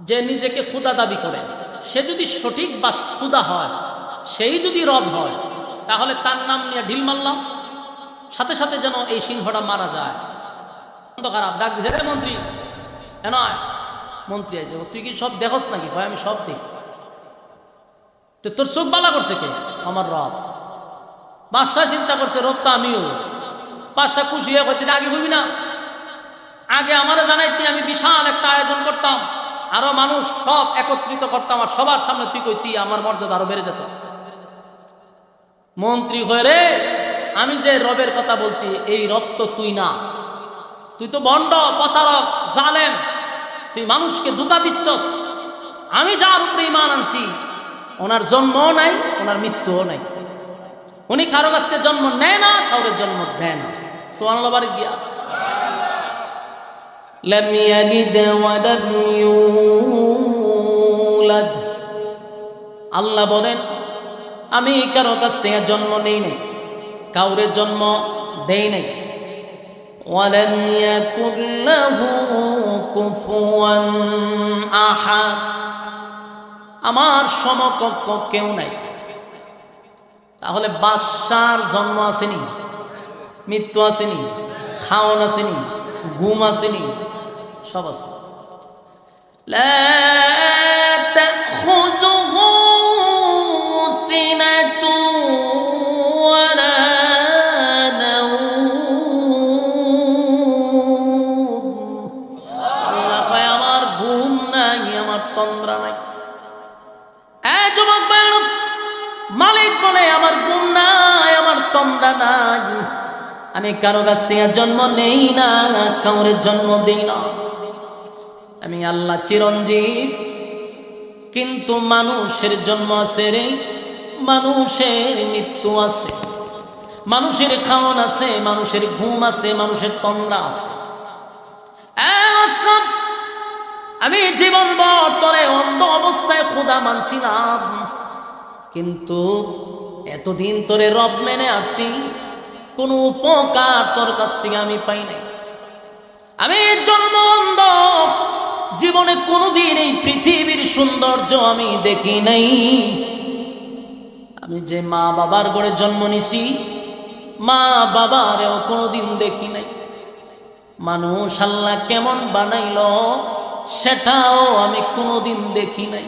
যে নিজেকে খোদা দাবি করে, সে যদি সঠিক খোদা হয়, সেই যদি রব হয়, তাহলে তার নাম নিয়ে ঢিল মারলাম, সাথে সাথে যেন এই সিংহটা মারা যায়। খারাপ ডাক দিছে, রে মন্ত্রী, নয় মন্ত্রী আছে, তুই কি সব দেখোস নাকি? ভাই আমি সব দেখি। তো তোর চোখ বালা করছে কে? আমার রব। বাদশাহ চিন্তা করছে, রব তো আমিও। বাদশাহ খুশি হয়ে করতে, আগে হবি না, আগে আমারও জানাইতে, আমি বিশাল একটা আয়োজন করতাম, আরো মানুষ সব একত্রিত করতাম, আর সবার সামনে তুই কইতি, আমার মর্যাদা আরো বেড়ে যেত। মন্ত্রী হয়ে, রে আমি যে রবের কথা বলছি, এই রব তো তুই না, তুই তো ভণ্ড, প্রতারক, জালেম, তুই মানুষকে ধোঁকা দিচ্ছস। আমি যার উপরে ঈমান আনছি, ওনার জন্মও নাই, ওনার মৃত্যুও নাই। উনি কারো কাছ থেকে জন্ম নেয় না, কারোর জন্ম দেয় না। সুবহানাল্লাহ, বাড়ি গিয়া লাম ইয়ালিদ ওয়া লাম ইউলাদ, আল্লাহ বলেন, আমি কারো কাছ থেকে জন্ম নেই নাই, কাউরে জন্ম দেই নাই। ওয়ালাম ইয়াকুল লাহু কুফুয়ান আহাদ, আমার সমকক্ষ কেউ নাই। তাহলে বাদশার জন্ম আসেনি, মৃত্যু আসেনি, খাওয়ান আসেনি, ঘুম আসেনি, সব আছে। লা তাখুযুহু সিনাতু ওয়ালা নাওম, আল্লাহ কয় আমার ঘুম নাই, আমার তন্দ্রা নাই। এই যুবক ভাই, মালিক বলে আমার ঘুম নাই, আমার তন্দ্রা নাই, আমি কারো কাছ থেকে জন্ম নেই না, কাউরে জন্ম দেই না, আমি আল্লাহ চিরঞ্জীব। কিন্তু মানুষের জন্ম আছে রে, মানুষের মৃত্যু আছে, মানুষের খাওয়ান আছে, মানুষের ঘুম আছে, মানুষের তন্দ্রা আছে। আমি জীবনভর তোরে অন্ধ অবস্থায় খোদা মানছিলাম, কিন্তু এতদিন তোরে রব মেনে আসছি, কোন উপকার তোর কাছ থেকে আমি পাই নাই। আমি জন্ম অন্ধ, জীবনে কোনোদিন এই পৃথিবীর সৌন্দর্য আমি দেখি নাই। আমি যে মা বাবার ঘরে জন্ম নিছি, মা বাবারেও কোনোদিন দেখি নাই। মানুষ আল্লাহ কেমন বানাইল সেটাও আমি কোনোদিন দেখি নাই।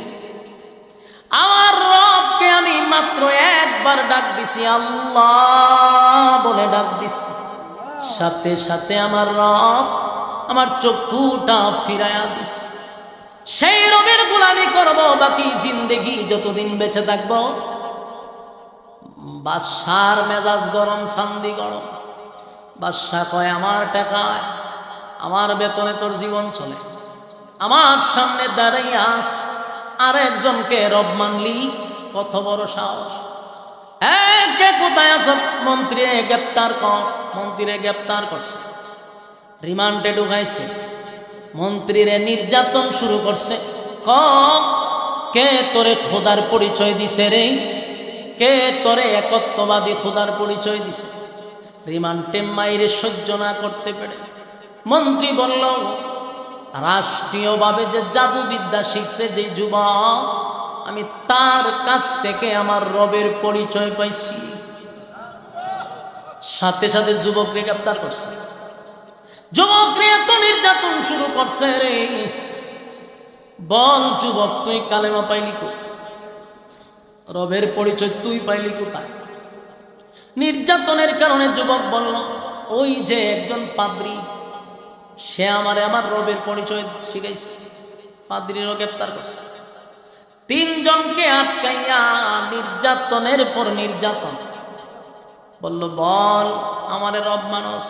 আমার রবকে আমি মাত্র একবার ডাক দিছি, আল্লাহ বলে ডাক দিছি। দিস, সাথে সাথে আমার রব আমার চক্ষুটা ফিরাইয়া দিস। সেই রবের গোলামি করব বাকি জিন্দেগি যতদিন বেঁচে থাকব। বাদশার মেজাজ গরম, শান্তি গরম। বাদশা কয় আমার টাকায় আমার বেতনে তোর জীবন চলে, আমার সামনে দাঁড়াইয়া আর একজনকে রব মানলি, কত বড় সাহস! কে কোথায় আছে? মন্ত্রী গ্রেপ্তার কর। মন্ত্রীরে গ্রেপ্তার করছে, রিমান্ডে ঢুকাইছে। মন্ত্রীরে নির্যাতন শুরু করছে। কে তোরে খোদার পরিচয় দিছে রে? কে তোরে একত্ববাদী খোদার পরিচয় দিছে? রিমান্ডে মাইরে সহ্য না করতে পেরে মন্ত্রী বলল, রাষ্ট্রীয়ভাবে যে জাদুবিদ্যা শিখছে যে যুবক, আমি তার কাছ থেকে আমার রবের পরিচয় পাইছি। সাথে সাথে যুবককে গ্রেপ্তার করছে। যুবকরে এত নির্যাতন শুরু করছে রে। বল যুবক, তুই কালেমা পাইলি কো? রবের পরিচয় তুই পাইলি কোথায়? নির্যাতনের কারণে যুবক বলল, ওই যে একজন পাদ্রী, সে আমার রবের পরিচয় শিখাইছে। পাদ্রীরও গ্রেপ্তার করছে। 3 জনকে আটকাইয়া নির্যাতনের পর নির্যাতন। বলল, বল আমার রব মানুষ,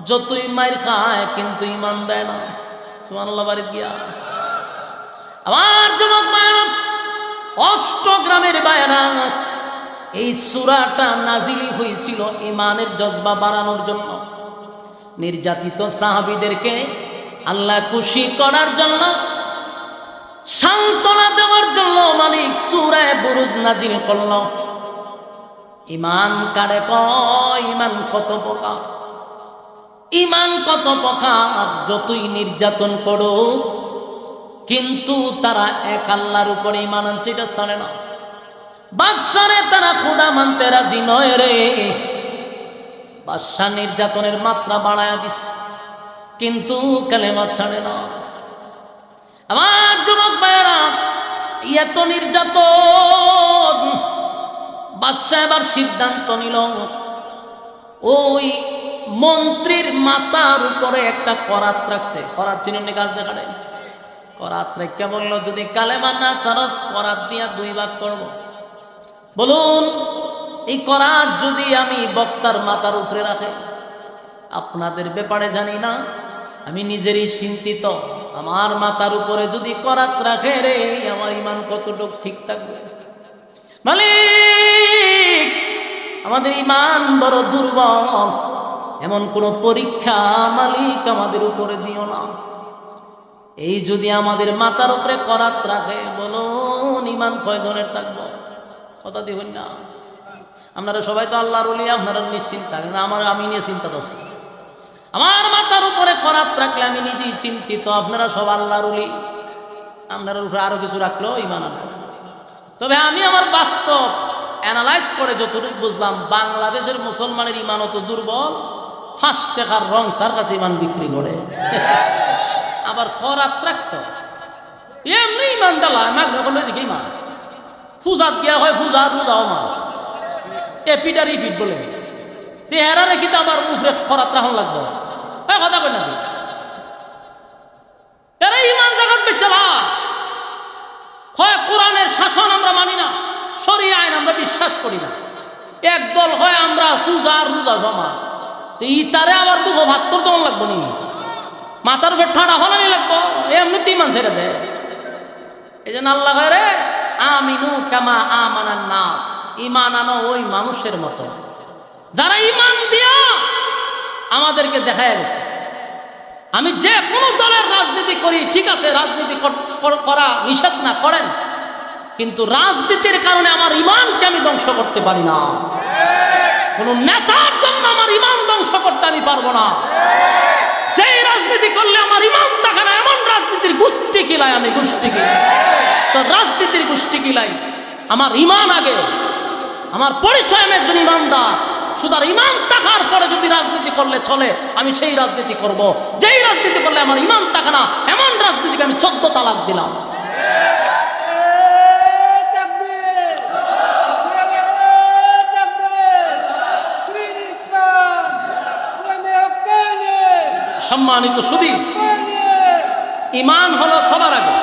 যতই মাইর খায় কিন্তু ইমান দেয় না। সুবহানাল্লাহ বাড়ি গিয়া আমার যুবক ভাইরা, অষ্টগ্রামের ভাইরা, এই সূরাটা নাজিলি হয়েছিল ইমানের জজবা বাড়ানোর জন্য। নির্যাতিত সাহাবীদেরকে আল্লাহ খুশি করার জন্য, সান্ত্বনা দেওয়ার জন্য মালিক সূরা বুরুজ নাজিল করল। ইমান কারে কয়? ইমান কত প্রকার, ইমান কত প্রকার। যতই নির্যাতন করো কিন্তু তারা এক আল্লাহর উপরে ইমান আনছে, এটা ছাড়ে না। বাদশারে তারা খোদা মানতে রাজি নয় রে। বাদশা নির্যাতনের মাত্রা বাড়ায়া দিছে কিন্তু কালেমা ছাড়ে না। আমার যুবক ভাইয়েরা, এত নির্যাতন, বাদশা এবার সিদ্ধান্ত নিল, ওই মন্ত্রীর মাথার উপরে একটা করাত রাখছে। করাত চিনেন গাছ দেখাড়ে? করাত রেখে বললো, যদি কালেমা না ছাড়স করাত দিয়া 2 ভাগ করব। বলুন, এই করাত যদি আমি বক্তার মাথার উপরে রাখে, আপনাদের ব্যাপারে জানি না, আমি নিজেরই চিন্তিত। আমার মাথার উপরে যদি করাত রাখে রে, আমার ইমান কতটুকু ঠিক থাকবে? মালিক, আমাদের ইমান বড় দুর্বল, এমন কোন পরীক্ষা মালিক আমাদের উপরে দিও না। এই যদি আমাদের মাথার উপরে করাত রাখে, বলুন ইমান কয়জনের থাকবো? কথা দিবেন না। আপনারা সবাই তো আল্লাহর ওলি, আপনারা নিশ্চিন্ত থাকেন। আমি নিয়ে চিন্তা আছি। আমার মাথার উপরে করাত রাখলে আমি নিজেই চিন্তিত। আপনারা সব আল্লাহর ওলি, আপনার উপরে আরো কিছু রাখলেও ইমান আনবে। তবে আমি আমার বাস্তব অ্যানালাইজ করে যতটুকু বুঝলাম, বাংলাদেশের মুসলমানের ইমান অত দুর্বল, 5 টাকার রং সার কাছে ইমান বিক্রি করে আবার খরাত রাখতো। এমনি ইমান দালা মাগনা করলে যে ইমান পূজাত গিয়া হয়, পূজা রোজাও মান এপিটার রিপিট বলে তেহারা রেখি তো আবার উফরে খরাত রাখন লাগবে। কথা কই না, এরা ইমান জাগাত বেচালা। হয় কোরআনের শাসন আমরা মানি না, শরীয়ত আইন আমরা বিশ্বাস করি না। একদল হয় আমরা পূজা আর রোজা জমা, তো ইতারে আবার দুঃখ ভাত তোর দম লাগবো নি, মাথার উপর ঠাডা হলানি লাগবো, এমনিতে ইমান ছেড়ে দেয়। এই জন্য আল্লাহ রে আমিনু কামা আমানান নাস, ইমান আনো ওই মানুষের মতো যারা ইমান দিয়া আমাদেরকে দেখায় গেছে। আমি যে কোনো দলের রাজনীতি করি, ঠিক আছে, রাজনীতি করা নিষেধ না, করেন, কিন্তু রাজনীতির কারণে আমার ইমানকে আমি ধ্বংস করতে পারি না। কোন নেতার জন্য আমার ইমান ধ্বংস করতে আমি পারবো না। সেই রাজনীতি করলে আমার ইমান থাকে না, এমন রাজনীতির গোষ্ঠী কিলাই আমি, গোষ্ঠী কিলাই। তো রাজনীতির গোষ্ঠী কিলাই, আমার ইমান আগে, আমার পরিচয় আমি একজন ইমানদার। সুতরাং ইমান থাকার পরে যদি রাজনীতি করলে চলে, আমি সেই রাজনীতি করব। যেই রাজনীতি করলে আমার ইমান থাকে না, এমন রাজনীতিকে আমি 14 তালাক দিলাম। সম্মানিত সুধী, ইমান হলো সবার আগে।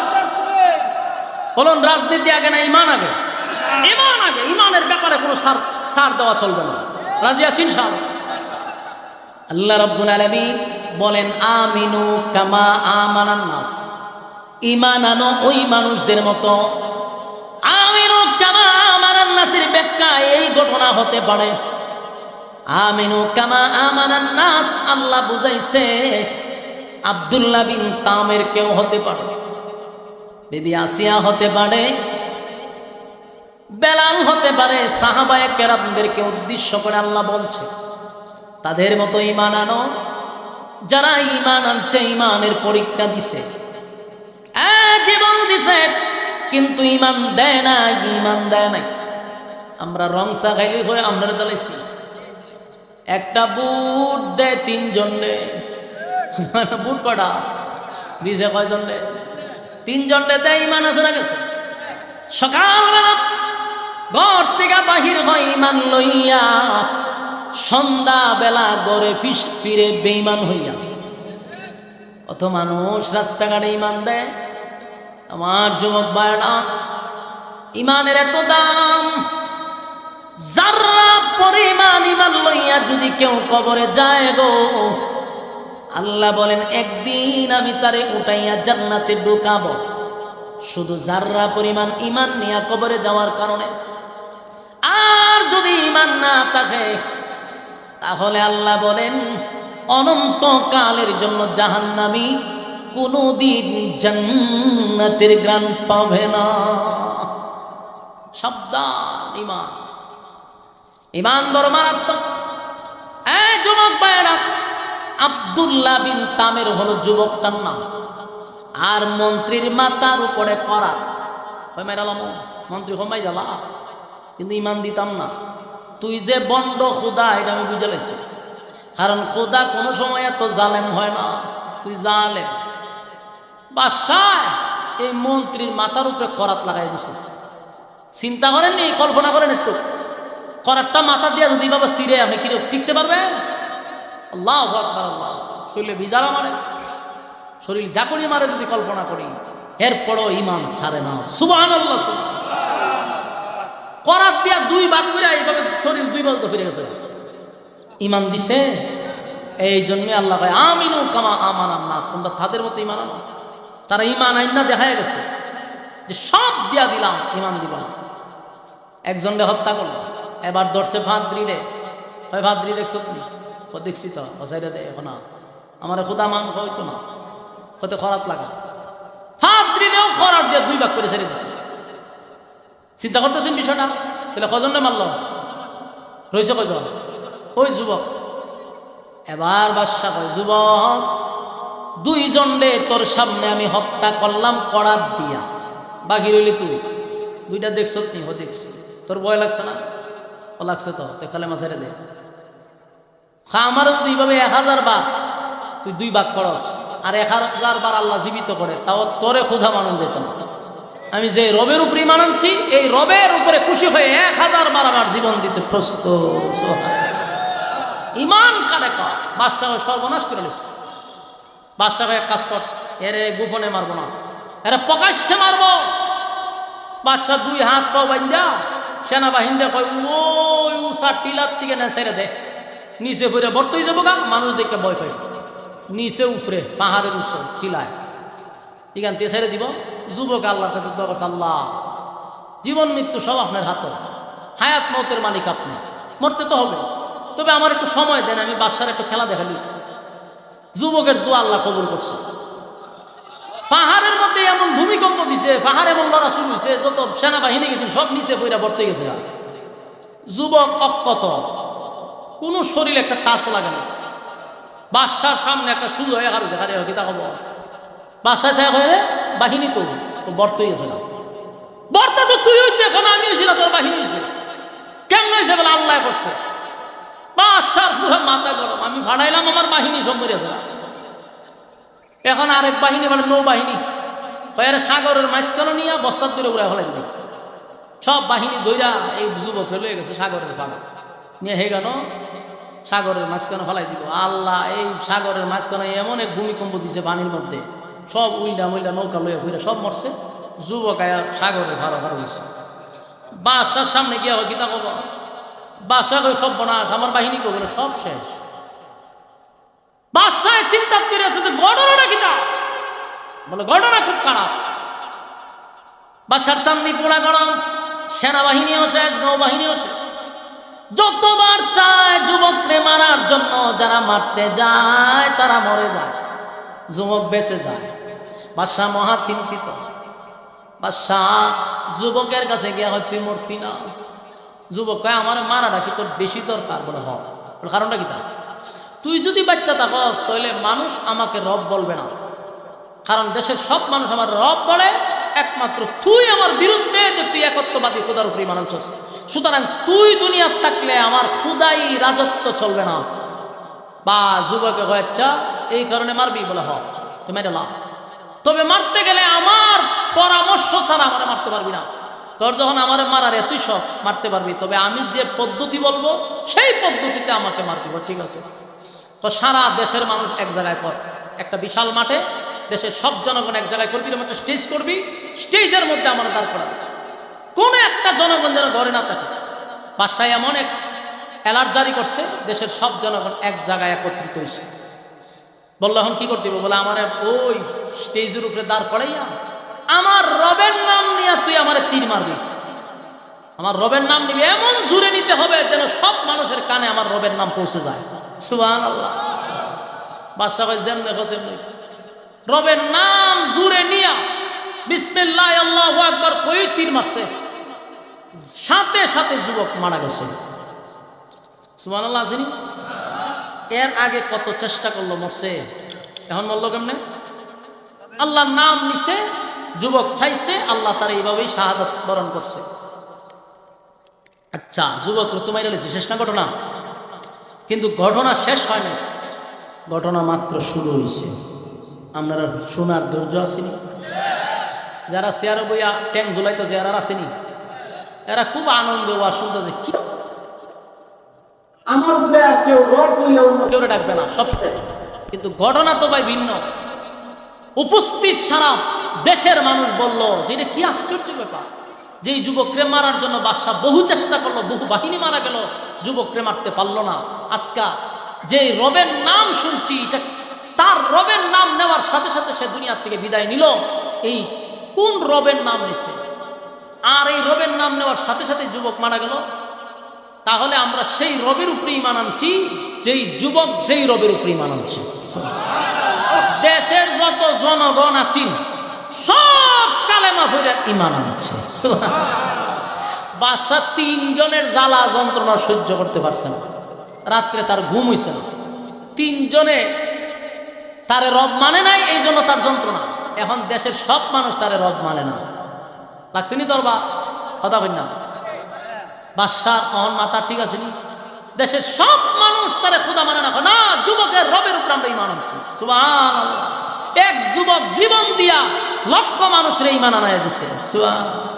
বলুন রাজনীতি আগে না ইমান আগে? ইমান আগে। ইমানের ব্যাপারে কোনো সার দেওয়া চলবে না। রাজি আছেন সব? আল্লাহ রাব্বুল আলামিন বলেন আমিনু কামা আমানান নাস, ইমান আনো ওই মানুষদের মতো। আমিনু কামা আমানান নাসের ব্যাখ্যা এই ঘটনা হতে পারে। আমিনু কামা আমানান নাস আল্লাহ বুঝাইছে আব্দুল্লাহ বিন তামের কেউ হতে পারে, বিবি আসিয়া হতে পারে, বেলাল হতে পারে। সাহাবায়ে কেরামদেরকে উদ্দেশ্য করে আল্লাহ বলছে তাদের মতো ঈমান আনো, যারা ঈমান আনছে, ঈমানের পরীক্ষা দিছে, জীবন দিছে, কিন্তু ঈমান দেয় না, ঈমান দেয় নাই। আমরা রংসা খাইলে হয়ে আমরা দালাইছি, একটা বুট দেয় 3 জনে, বুট কটা দিছে কয়জন রে? 3 জনে দেয়। ঈমান আছে না গেছে? সকালবেলা ঘর থেকে বাহির হয় ঈমান লইয়া, সন্ধ্যা বেলা গড়ে ফিরে বেঈমান হইয়া। কত মানুষ রাস্তাঘাটে ঈমান দেয়। আমার যুবক ভাইরা, ঈমানের এত দাম, যারা পরিমাণ ঈমান লইয়া যদি কেউ কবরে যায় গো, আল্লাহ বলেন একদিন আমি তারে উঠাইয়া জান্নাতে ঢুকাবো, শুধু যারা পরিমাণ ঈমান নিয়ে কবরে যাওয়ার কারণে। আর যদি ঈমান না থাকে তাহলে আল্লাহ বলেন অনন্তকালের জন্য জাহান্নামী, কোনদিন জান্নাতের গ্রাণ পাবে না। সাবধান, ঈমান, ঈমান বড় মারাত্মক। এই যুবক ভাইরা, আব্দুল্লাহ বিন তামের হলো যুবকটার নাম। আর মন্ত্রীর মাথার উপরে করা মন্ত্রী কমাই জ্বালা, কিন্তু ঈমান দিতাম না। তুই যে বন্ড খোদা এটা আমি বুঝে লেছি, কারণ খোদা কোনো সময় এত জালেম হয় না, তুই জালেম। বাদশাহ এই মন্ত্রীর মাথার উপরে করাত লাগাই দিছে। চিন্তা করেননি, কল্পনা করেন একটু, করাতটা মাথা দিয়ে যদি বাবা সিরে আপনি কি টিকতে পারবেন? আল্লাহু আকবার, আল্লাহ। শরীরে বিজারা মারে, শরীর জাকড়ি মারে যদি কল্পনা করি, এরপরও ঈমান ছাড়ে না। সুবহানাল্লাহ। করাত দিয়া 2 ভাগ করে এইভাবে শরীর 2 ভাগ ফিরে গেছে। ঈমান দিছে, এই জন্য আল্লাহ ভাই আমিনু কামা আমানান নাস, তোমরা তাদের মতো ঈমান আনো। তারা ঈমান আইনা দেখায় গেছে যে সব দিয়া দিলাম, ঈমান দিব না। একজনকে হত্যা করলো, এবার ধরছে ভাদ্রি রে। ওই ভাদ্রি দেখছো তুমি? ও দেখছি তো, হসাইরা দে এখন আমার খোদা মান হইতো না, হতে খরাত লাগা। ভাদ্রি নেও খরাত দিয়ে 2 ভাগ করে ছেড়ে দিছে। চিন্তা করতেছেন বিষয়টা? তাহলে কজন মারল? রয়েছে কজন? ওই যুবক। এবার বাদশা কয়, যুবক 2 জনে তোর সামনে আমি হত্যা করলাম করাত দিয়া, বাকি রইলি তুই। 2টা দেখছ তুই? ও দেখছি। তোর ভয় লাগছে না? ও লাগছে তো, কালেমা ছেড়ে দে। আমার যদি এইভাবে 1000 বার তুই 2 ভাগ করস, আর 1000 বার আল্লাহ জীবিত করে, তাও তোরে ক্ষুধা মানুষ যেত না। আমি যে রবের উপরে ঈমান আনছি, এই রবের উপরে খুশি হয়ে 1000 বার আমার জীবন দিতে প্রস্তুত। ঈমান কারে কর? বাদশাহ সর্বনাশ করে নিছে। বাদশাহ এক কাজ কর, এরে গোপনে মারবো না, এরা প্রকাশ্যে মারবো। বাদশাহ 2 হাত পা বান্ধা সেনাবাহিনী কয় ওই উষা টিলার থেকে না ছেড়ে দে, নিচে পড়ে বর্ত হয়ে যাবো গা, মানুষ দেখে ভয় পাই। নিচে উপরে পাহাড়ের উৎস টিলায়, এখান থেকে ছেড়ে দিব। যুবক আল্লাহর কাছে দোয়া করছে, আল্লাহ জীবন মৃত্যু সব আপনার হাতে, হায়াত মৌতের মালিক আপনি, মরতে তো হবে, তবে আমার একটু সময় দেন, আমি বাদশার একটু খেলা দেখালি। যুবকের দোয়া আল্লাহ কবুল করছে। পাহাড়ের মধ্যে এমন ভূমিকম্প দিছে, পাহাড় এমন লড়া শুরু হয়েছে, যত সেনাবাহিনী গেছেন সব নিচে পইরা বর্তে গেছে। যুবক অক্ষত, কোন শরীর একটা টাচও লাগে না। বাদশার সামনে একটা শুরু হয়ে গেল, দেখা যায় কিতা খবর। বাদশা চাই হয়ে বাহিনী তো বর্তে গেছে না, বর্তা তো তুই হইতে, এখন আমি হয়েছি না, তোর বাহিনী হয়েছে কেমন হয়েছে বলে আল্লাহ করছে। বাদশার পুরো মাথা গরম, আমি ভাড়াইলাম আমার বাহিনী সব মরেছে। এখন আরেক বাহিনী মানে নৌবাহিনী সাগরের মাঝখানে নিয়ে বস্তার দূরে উড়ে ফেলাই দিল। সব বাহিনী দইরা এই যুবক লয়ে গেছে সাগরের পাড়া নিয়ে। হে গেল সাগরের মাঝখানে ফেলাই দিল। আল্লাহ এই সাগরের মাঝখানে এমন এক ভূমিকম্প দিছে পানির মধ্যে, সব উইল্ডা মুইল্ডা নৌকা লইয়া ফিরে সব মরছে। যুবক আয়া সাগরে ভাড়া ভাড়া হয়েছে। বাদশার সামনে গিয়া হয় কিতা কব, বাদশাহ কই সব বনাস, আমার বাহিনী কই বলে সব শেষ। বাদশাহ চিন্তা করে আছে যে ঘটনাটা কিতা, বলে ঘটনা খুব খারাপ। বাদশার চান্দি পোড়া গরম, সেনাবাহিনীও শেষ, নৌবাহিনীও শেষ। যতবার চায় যুবকরে মারার জন্য, যারা মারতে যায় তারা মরে যায়, যুবক বেঁচে যায়। বাদশাহ মহা চিন্তিত। বাদশাহ যুবকের কাছে গিয়া হয় তুই মরতি না। যুবক কয় আমার মারাটা কি তোর বেশি দরকার? বলে হ। কারণটা কি তা? তুই যদি বাচ্চা থাকস তাহলে মানুষ আমাকে রব বলবে না, কারণ দেশের সব মানুষ আমার রব বলে, একমাত্র তুই আমার বিরুদ্ধে যে তুই একত্ববাদী খোদার উপরে ইমান আনছস। সুতরাং তুই দুনিয়ার থাকলে আমার খুদাই রাজত্ব চলবে না। বা যুবকে কয় আচ্ছা এই কারণে মারবি? বলে হ। তুমি মেরে লাভ, তবে মারতে গেলে আমার পরামর্শ ছাড়া আমার মারতে পারবি না। তোর যখন আমার মারার এতই সব মারতে পারবি, তবে আমি যে পদ্ধতি বলবো সেই পদ্ধতিতে আমাকে মারবি। ঠিক আছে। তো সারা দেশের মানুষ এক জায়গায় কর, একটা বিশাল মাঠে দেশের সব জনগণ এক জায়গায় করবি, একটা স্টেজ করবি, স্টেজের মধ্যে আমার দাঁড় করাবি, কোনো একটা জনগণ যেন ঘরে না থাকে। বাদশাহ এমন এক অ্যালার্ট জারি করছে, দেশের সব জনগণ এক জায়গায় একত্রিত হয়েছে। বললো এখন কি করতে হবে? বলে আমার ওই স্টেজের উপরে দাঁড় করাইয়া আমার রবের নাম নিয়ে তুই আমার তীর মারবি। আমার রবের নাম নিবি, এমন জুড়ে নিতে হবে যেন সব মানুষের কানে আমার রবের নাম পৌঁছে যায়। সুবহানাল্লাহ। বাদশাহ কয় যেমনে হোসেন রবের নাম জুড়ে নিয়া বিসমিল্লাহ আল্লাহু আকবার কই তীর মারছে, সাথে সাথে যুবক মারা গেছে। সুবহানাল্লাহ। আসেনি? এর আগে কত চেষ্টা করলো, মরছে, এখন মরলো কেমনে? আল্লাহর নাম নিছে, যুবক চাইছে, আল্লাহ তার এইভাবেই শাহাদাত বরণ করছে। আচ্ছা, যুবক তোমায় রয়েছে, শেষ না ঘটনা? কিন্তু ঘটনা শেষ হয় না, ঘটনা মাত্র শুরু হয়েছে। আপনারা শোনার ধৈর্য আসেনি? যারা চেয়ারে বইয়া ট্যাং ঝুলাইতেছে এরা আসেনি? এরা খুব আনন্দ বা শুনতেছে কি আমার কেউ ডাকবে না, সব শেষ। কিন্তু ঘটনা তো ভাই ভিন্ন। উপস্থিত সারা দেশের মানুষ বলল যে এটা কি আশ্চর্য ব্যাপার, যে এই যুবকরে মারার জন্য বাদশাহ বহু চেষ্টা করলো, বহু বাহিনী মারা গেল, যুবকরে মারতে পারলো না। আজকা যে রবের নাম শুনছি, এটা তার রবের নাম নেওয়ার সাথে সাথে সে দুনিয়ার থেকে বিদায় নিল। এই কোন রবের নাম নিছে? আর এই রবের নাম নেওয়ার সাথে সাথে যুবক মারা গেল। তাহলে আমরা সেই রবের উপরে ঈমান আনছি যেই যুবক যেই রবের উপরে ঈমান আনছে। দেশের যত জনগণ আছেন সব কালেমা পড়ে ঈমান আনছে। বাদশাহ তিনজনের জ্বালা যন্ত্রণা সহ্য করতে পারছে না, রাত্রে তার ঘুম হইছে না। তিনজনে তারে রব মানে নাই, এই জন্য তার যন্ত্রণা। এখন দেশের সব মানুষ তারে রব মানে না, লাগছে নি তোর বা কথা বল না? বাদশাহ অহন মাথা ঠিক আছে নি? দেশের সব মানুষ তারে খোদা মানে না, না যুবকের রবের উপর আমরা ঈমান আনছি। সুবহানাল্লাহ। এক যুবক জীবন দিয়া লক্ষ মানুষের ঈমান আনায় দিছে। সুবহানাল্লাহ।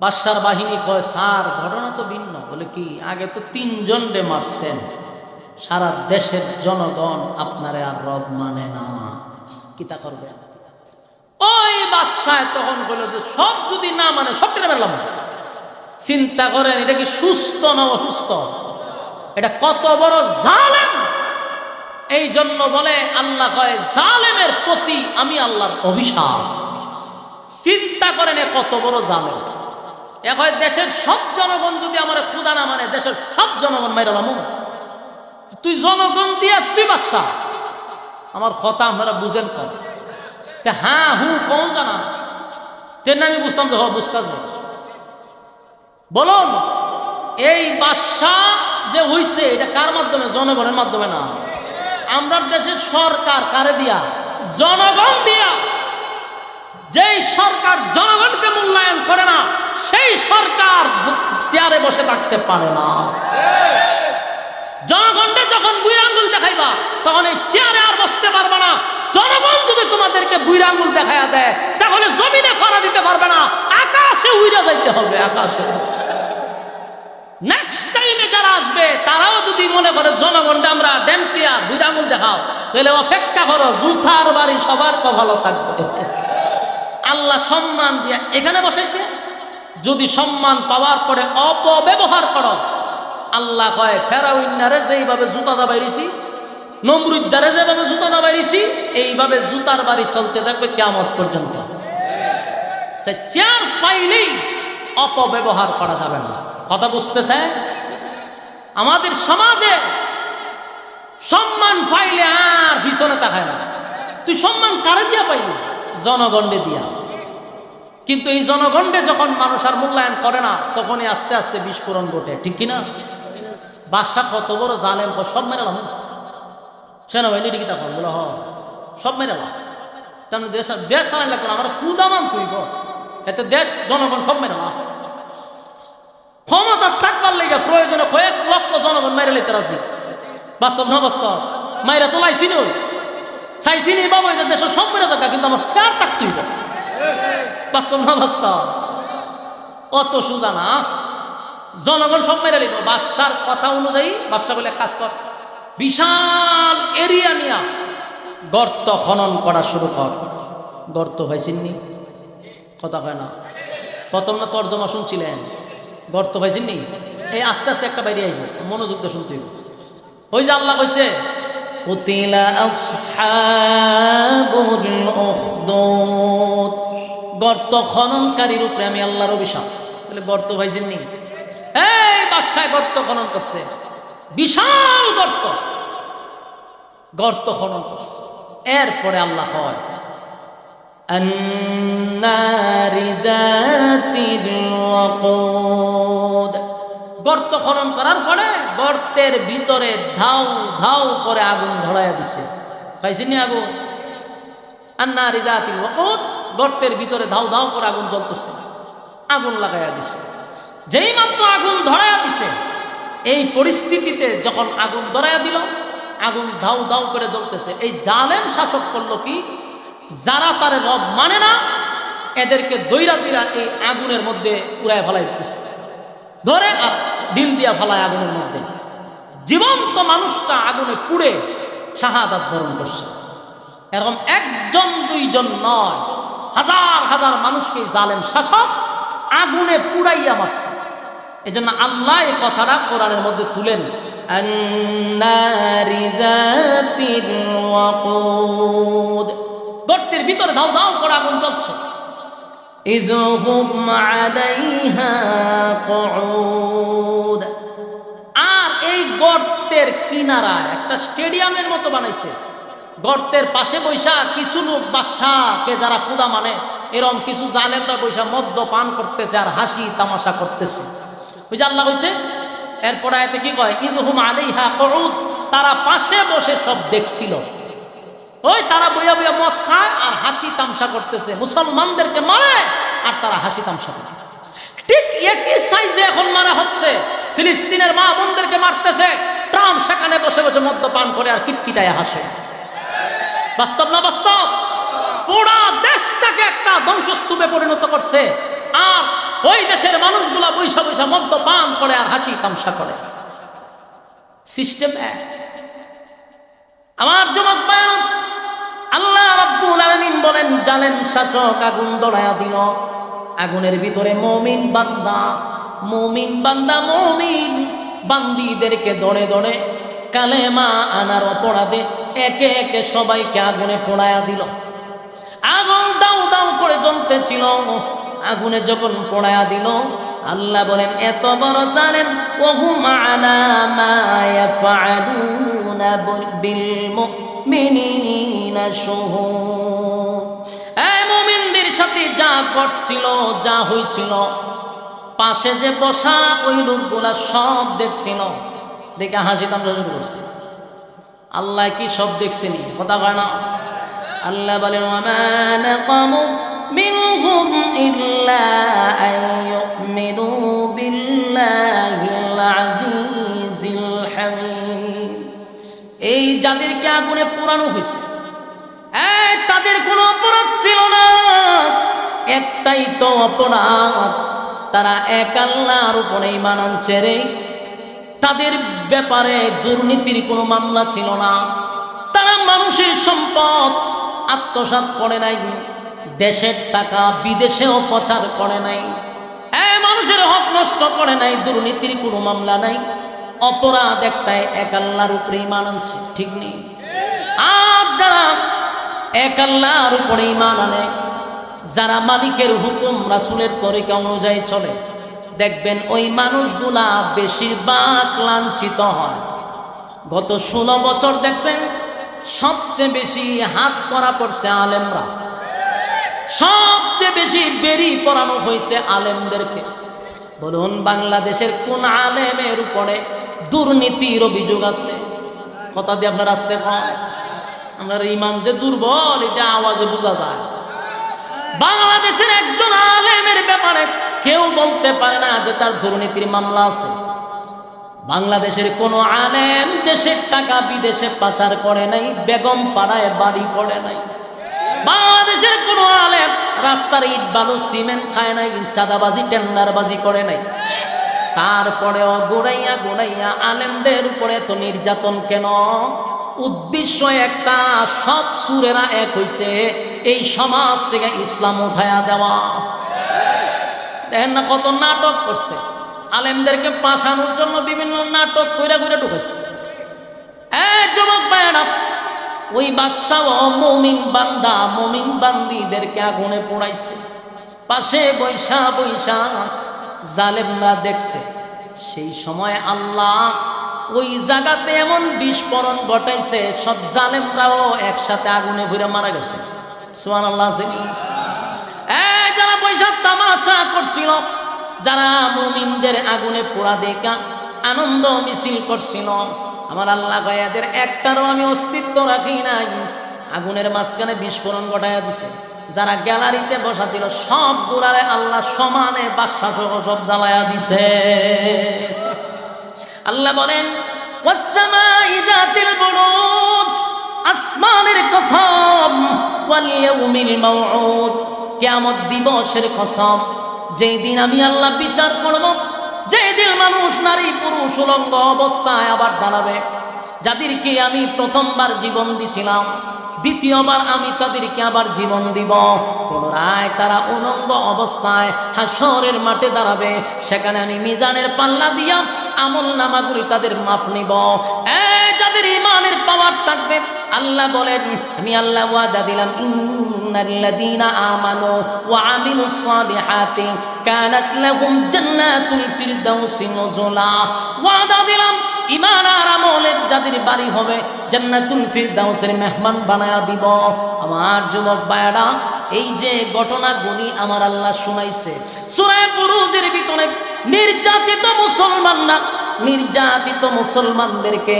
বাদশার বাহিনী কয় স্যার ঘটনা তো ভিন্ন। বলে কি? আগে তো তিনজন রে মারছেন, সারা দেশের জনগণ আপনারে আর রব মানে না, কিতা করবে? ওই বাদশাহ তখন বলল যে সব যদি না মানে সবটা মারলাম। চিন্তা করেন এটা কি সুস্থ না অসুস্থ? এটা কত বড় জালেম! এই জন্য বলে আল্লাহ কয় জালেমের প্রতি আমি আল্লাহর অভিশাপ। চিন্তা করেন এ কত বড় জালেম। এ কয় দেশের সব জনগণ যদি আমার খোদা না মানে, দেশের সব জনগণ মাইরালাম। তুই জনগণ দিয়া তুই বাদশা, আমার কথা আপনারা বুঝেন কম। হ্যাঁ হু কম জানা তেন আমি বুঝতাম যে বুঝতাম। বলুন এই বাদশাহ যে হইছে এটা কার মাধ্যমে? জনগণের মাধ্যমে না। আমরা দেশের সরকার কারে দিয়া? জনগণ দিয়া। যেই সরকার জনগণকে মূল্যায়ন করে না সেই সরকার চেয়ারে বসে থাকতে পারে না। জনগণকে যখন বুইরা আঙ্গুল দেখাইবা তখন এই চেয়ারে আর বসতে পারবে না। জনগণ যদি তোমাদেরকে বুইরা আঙ্গুল দেখাইয়া দেয় তাহলে জমিনে ফাড়া দিতে পারবে না, আকাশে উইরা যাইতে হবে। আকাশে নেক্সট টাইমে যারা আসবে তারাও যদি মনে করে জনগণকে আমরা ড্যাম ক্লিয়ার দুই আঙুল দেখাও, তাহলে অপেক্ষা করো, জুতার বাড়ি সবার ভালো থাকবে। আল্লাহ সম্মান দিয়া এখানে বসাইছে, যদি সম্মান পাওয়ার পরে অপব্যবহার করো, আল্লাহ কয় ফেরাউন্নারে যেইভাবে জুতা দাবাইছি, নমরুদ্দারে যেভাবে জুতা দাবাইছি, এইভাবে জুতার বাড়ি চলতে থাকবে কিয়ামত পর্যন্ত। চেয়ার পাইলেই অপব্যবহার করা যাবে না। কথা বুঝতেছে? আমাদের সমাজে সম্মান পাইলে আর পিছনে তাকায় না। তুই সম্মান কারে দিয়া পাইলি? জনগণে দিয়া। কিন্তু এই জনগণে যখন মানুষ আর মূল্যায়ন করে না, তখনই আস্তে আস্তে বিস্ফোরণ ঘটে, ঠিক কিনা? বাদশা কত বড় জালেম, সব মেরে লাম সেনাবাহিনী ডিকি তখন বলো হ সব মেরে লাম। তেমন দেশ দেশ চালাই লাগতো না, আমার ক্ষুদামান তুই গো, এতে দেশ জনগণ সব মেরে লাম। ক্ষমতা থাকবার লেগে প্রয়োজনে কয়েক লক্ষ জনগণ মেরে লেতে রাজি। বাস্তব না বাস্তব? মাইরা তো লাইছি নই, চাইছি নি বাবু এদের দেশের সব মেরে থাকা, কিন্তু আমার শেয়ার থাকতেই গো। বাস্তব না বাস্তব? অত সোজা না, জনগণ সব মেরে লিব। বাদশার কথা অনুযায়ী বাদশা বলে কাজ কর, বিশাল এরিয়া নিয়ে গর্ত খনন করা শুরু কর। গর্ত হয়েছিননি? কথা হয় না, প্রথম না তর্জমা শুনছিলেন? গর্ত হয়েছিননি? এই আস্তে আস্তে একটা বাইরে আইব, মনোযোগ দিয়ে শুনতে হইব। ওই যে আল্লাহ কইছে কুতিলা আসহাবুল উখদুদ, গর্ত খননকারীর উপরে আমি আল্লাহর অভিশাপ। তাহলে গর্ত হয়েছিননি? এই বাদশায় গর্ত খনন করছে, বিশাল গর্ত, গর্ত খনন করছে। এরপরে আল্লাহ হয় আন্নারি যাতিল ওয়াকুদ, গর্ত খনন করার পরে গর্তের ভিতরে ধাউ ধাউ করে আগুন ধরাইয়া দিছে। পাইছিনি আগুন? আন্নারি যাতিল ওয়াকুদ, গর্তের ভিতরে ধাউ ধাউ করে আগুন জ্বলতেছে, আগুন লাগাইয়া দিছে। যেই মাত্র আগুন ধরাইয়া দিছে, এই পরিস্থিতিতে যখন আগুন ধরাইয়া দিল, আগুন ধাউ ধাউ করে জ্বলতেছে, এই জালেম শাসক করলো কি, যারা তার রব মানে না এদেরকে দইরা দইরা এই আগুনের মধ্যে উড়ায় ফেলাই দিতেছে, ধরে আর ডিল দিয়া ফেলায় আগুনের মধ্যে। জীবন্ত মানুষটা আগুনে পুড়ে শাহাদাত বরণ করছে। এরকম একজন দুইজন নয়, হাজার হাজার মানুষকে জালেম শাসক আগুনে পুড়াইয়া মারছে। এই জন্য আল্লাহ এই কথাটা কোরআনের মধ্যে তুলেন, আন্নারি যাতিল ওয়াকুদ, গর্তের ভিতরে ধাউ ধাউ করে আগুন জ্বলছে। ইযহুম আলাইহা কুউদ, আর এই গর্তের কিনারায় একটা স্টেডিয়ামের মতো বানাইছে। গর্তের পাশে বৈশা কিছু লোক বাদশাকে যারা খুদা মানে, এরকম কিছু জালেমরা বৈশা মদ্য পান করতেছে আর হাসি তামাশা করতেছে। ওই যে আল্লাহ কইছে এরপর আয়াতে কি কয়, ইযহুম আলাইহা কুউদ, তারা পাশে বসে সব দেখছিল। ওই তারা বইয়া বইয়া মদ খায় আর হাসি তামসা করতেছে, মুসলমানদেরকে মারে আর তারা হাসি তামসা করে। ঠিক একই সাইজে এখন মারা হচ্ছে, ফিলিস্তিনের মা বোনদেরকে মারতেছে, ট্রাম্প সেখানে বসে বসে মদ্যপান করে আর কিটকিটায় হাসে। বাস্তব না বাস্তব? পুরা দেশটাকে একটা ধ্বংসস্তূপে পরিণত করছে, আর ওই দেশের মানুষগুলা বৈশা বৈশা মদ্যপান করে আর হাসি তামসা করে। সিস্টেম এক। আমার যুবক ভাইরা, আল্লাহ রাব্বুল আলামিন বলেন জালেম শাসক আগুন ধরায়া দিল, আগুনের ভিতরে মুমিন বান্দা মুমিন বান্দীদেরকে দড়ে দড়ে কালেমা আনার অপরাধে একে একে সবাইকে আগুনে পোড়ায়া দিল। আগুন দাউ দাউ করে জ্বলতেছিল, আগুনে যখন পোড়ায়া দিল, আল্লাহ বলেন এত বড় জালেম, ওহুম আলা মা ইয়াফআলুনা বিল মুমিনিনা শুহুদ, এই মুমিনদের সাথে যা ঘটছিল যা হইছিল, পাশে যে বসা ওই লোকগুলা সব দেখছিল, দেখে হাসি তামসা শুরু করছে। আল্লাহ কি সব দেখছেনি? কথা কয় না? আল্লাহ বলেন ওয়ামা নাকামু মিনহুম ইল্লা আন ইউমিনু বিল্লাহিল আজিজিল হামিদ, এই যাদেরকে আগুনে পোড়ানো হয়েছে তাদের কোনো অপরাধ ছিল না, একটাই তো অপরাধ, তারা এক আল্লাহর উপরে ঈমান আনছে রে। তাদের ব্যাপারে দুর্নীতির কোনো মামলা ছিল না। তারা মানুষের সম্পদ আত্মসাৎ করে নাই, দেশের টাকা বিদেশেও প্রচার করে নাই, মানুষের হক নষ্ট করে নাই, দুর্নীতির কোনো মামলা নাই। অপরাধ একটাই, এক আল্লাহর উপরে ঈমান আনছে। ঠিক নেই? আর যারা এক আল্লাহর উপরে ঈমান আনে, যারা মালিকের হুকুম রাসূলের তরিকা অনুযায়ী চলে, দেখবেন ওই মানুষগুলা বেশিরভাগ লাঞ্ছিত হয়। গত 16 বছর দেখছেন সবচেয়ে বেশি হাত করা পড়ছে আলেমরা, সবচেয়ে বেশি বেরি পড়ানো হয়েছে আলেমদেরকে। বলুন বাংলাদেশের কোন আলেমের উপরে দুর্নীতির অভিযোগ আছে? কথা দিয়ে আপনার আসতে কম, আপনার ঈমান যে দুর্বল এটা আওয়াজে বোঝা যায়। বাংলাদেশের একজন আলেমের ব্যাপারে কেউ বলতে পারে না যে তার দুর্নীতির মামলা আছে। বাংলাদেশের কোন আলেম দেশের টাকা বিদেশে পাচার করে নাই, বেগম পাড়ায় বাড়ি করে নাই। বাংলাদেশের কোন আলেম রাস্তার ইট বালু সিমেন্ট খায় নাই, চাঁদাবাজি টেন্ডারবাজি করে নাই। তারপরেও গোড়াইয়া গোড়াইয়া আলেমদের উপরে তো নির্যাতন কেন? উদ্দেশ্য একটা, সব সুরেরা এক হইছে এই সমাজ থেকে ইসলাম উঠায়া দেওয়া। দেখেন না কত নাটক করছে, আলেমদেরকে পাশানোর জন্য বিভিন্ন নাটক কইরা কইরা ঢুকেছে। যুবক ভাইয়েরা, ওই বাদশাহ মুমিন বান্দা মুমিন বান্দিদেরকে আগুনে পোড়াইছে, পাশে বৈশা বৈশা জালেমরা দেখছে। সেই সময় আল্লাহ ওই জায়গাতে এমন বিস্ফোরণ ঘটাইছে, সব জালেমরাও একসাথে আগুনে ঘুরে মারা গেছে। সুবহানাল্লাহ। যারা পয়সা তামাশা করছিল, যারা মুমিনদের আগুনে পোড়া দেখা আনন্দ মিছিল করছিল, আমার আল্লাহ গায়াদের একটারও আমি অস্তিত্ব রাখি নাই, আগুনের মাঝখানে বিস্ফোরণ ঘটাইয়া দিছে। যারা গ্যালারিতে বসা ছিল সব গুড়ারে আল্লাহ সমানে বাদশা সহ সব জ্বালায়া দিছে। আল্লাহ বলেন ওয়াসসামাই যাতিল বুরুজ, আসমানের কসম, ওয়াল ইয়াউমিল মাউউদ, কিয়ামত দিবসের কসম, যেই দিন আমি আল্লাহ বিচার করব, যেই দিন মানুষ নারী পুরুষ উলঙ্গ অবস্থায় আবার দাঁড়াবে। যাদেরকে আমি প্রথমবার জীবন দিছিলাম, দ্বিতীয়বার আমি তাদেরকে আবার জীবন দিব। পুনরায় তারা উলঙ্গ অবস্থায় হাসরের মাঠে দাঁড়াবে। সেখানে আমি মিজানের পাল্লা দিয়া আমল নামাগুলি তাদের মাপ নিব। যাদের ঈমানের পাওয়ার থাকবে, আল্লাহ বলেন আমি আল্লাহ ওয়াদা দিলাম, ইন্নাল্লাযীনা আমানু ওয়া আমিলুস সালিহাতি কানাত লাহুম জান্নাতুল ফিরদাউসি নুজুলা। ওয়াদা দিলাম ঈমান আর আমলের যাদের বাড়ি হবে জান্নাতুল ফিরদাউসের মেহমান বানায়া দিব। আমার যুবক ভাইরা, এই যে ঘটনাগুলি আমার আল্লাহ শুনাইছে সূরা বুরুজের ভিতরে, নির্যাতিত মুসলমানরা নির্যাতিত মুসলমানদেরকে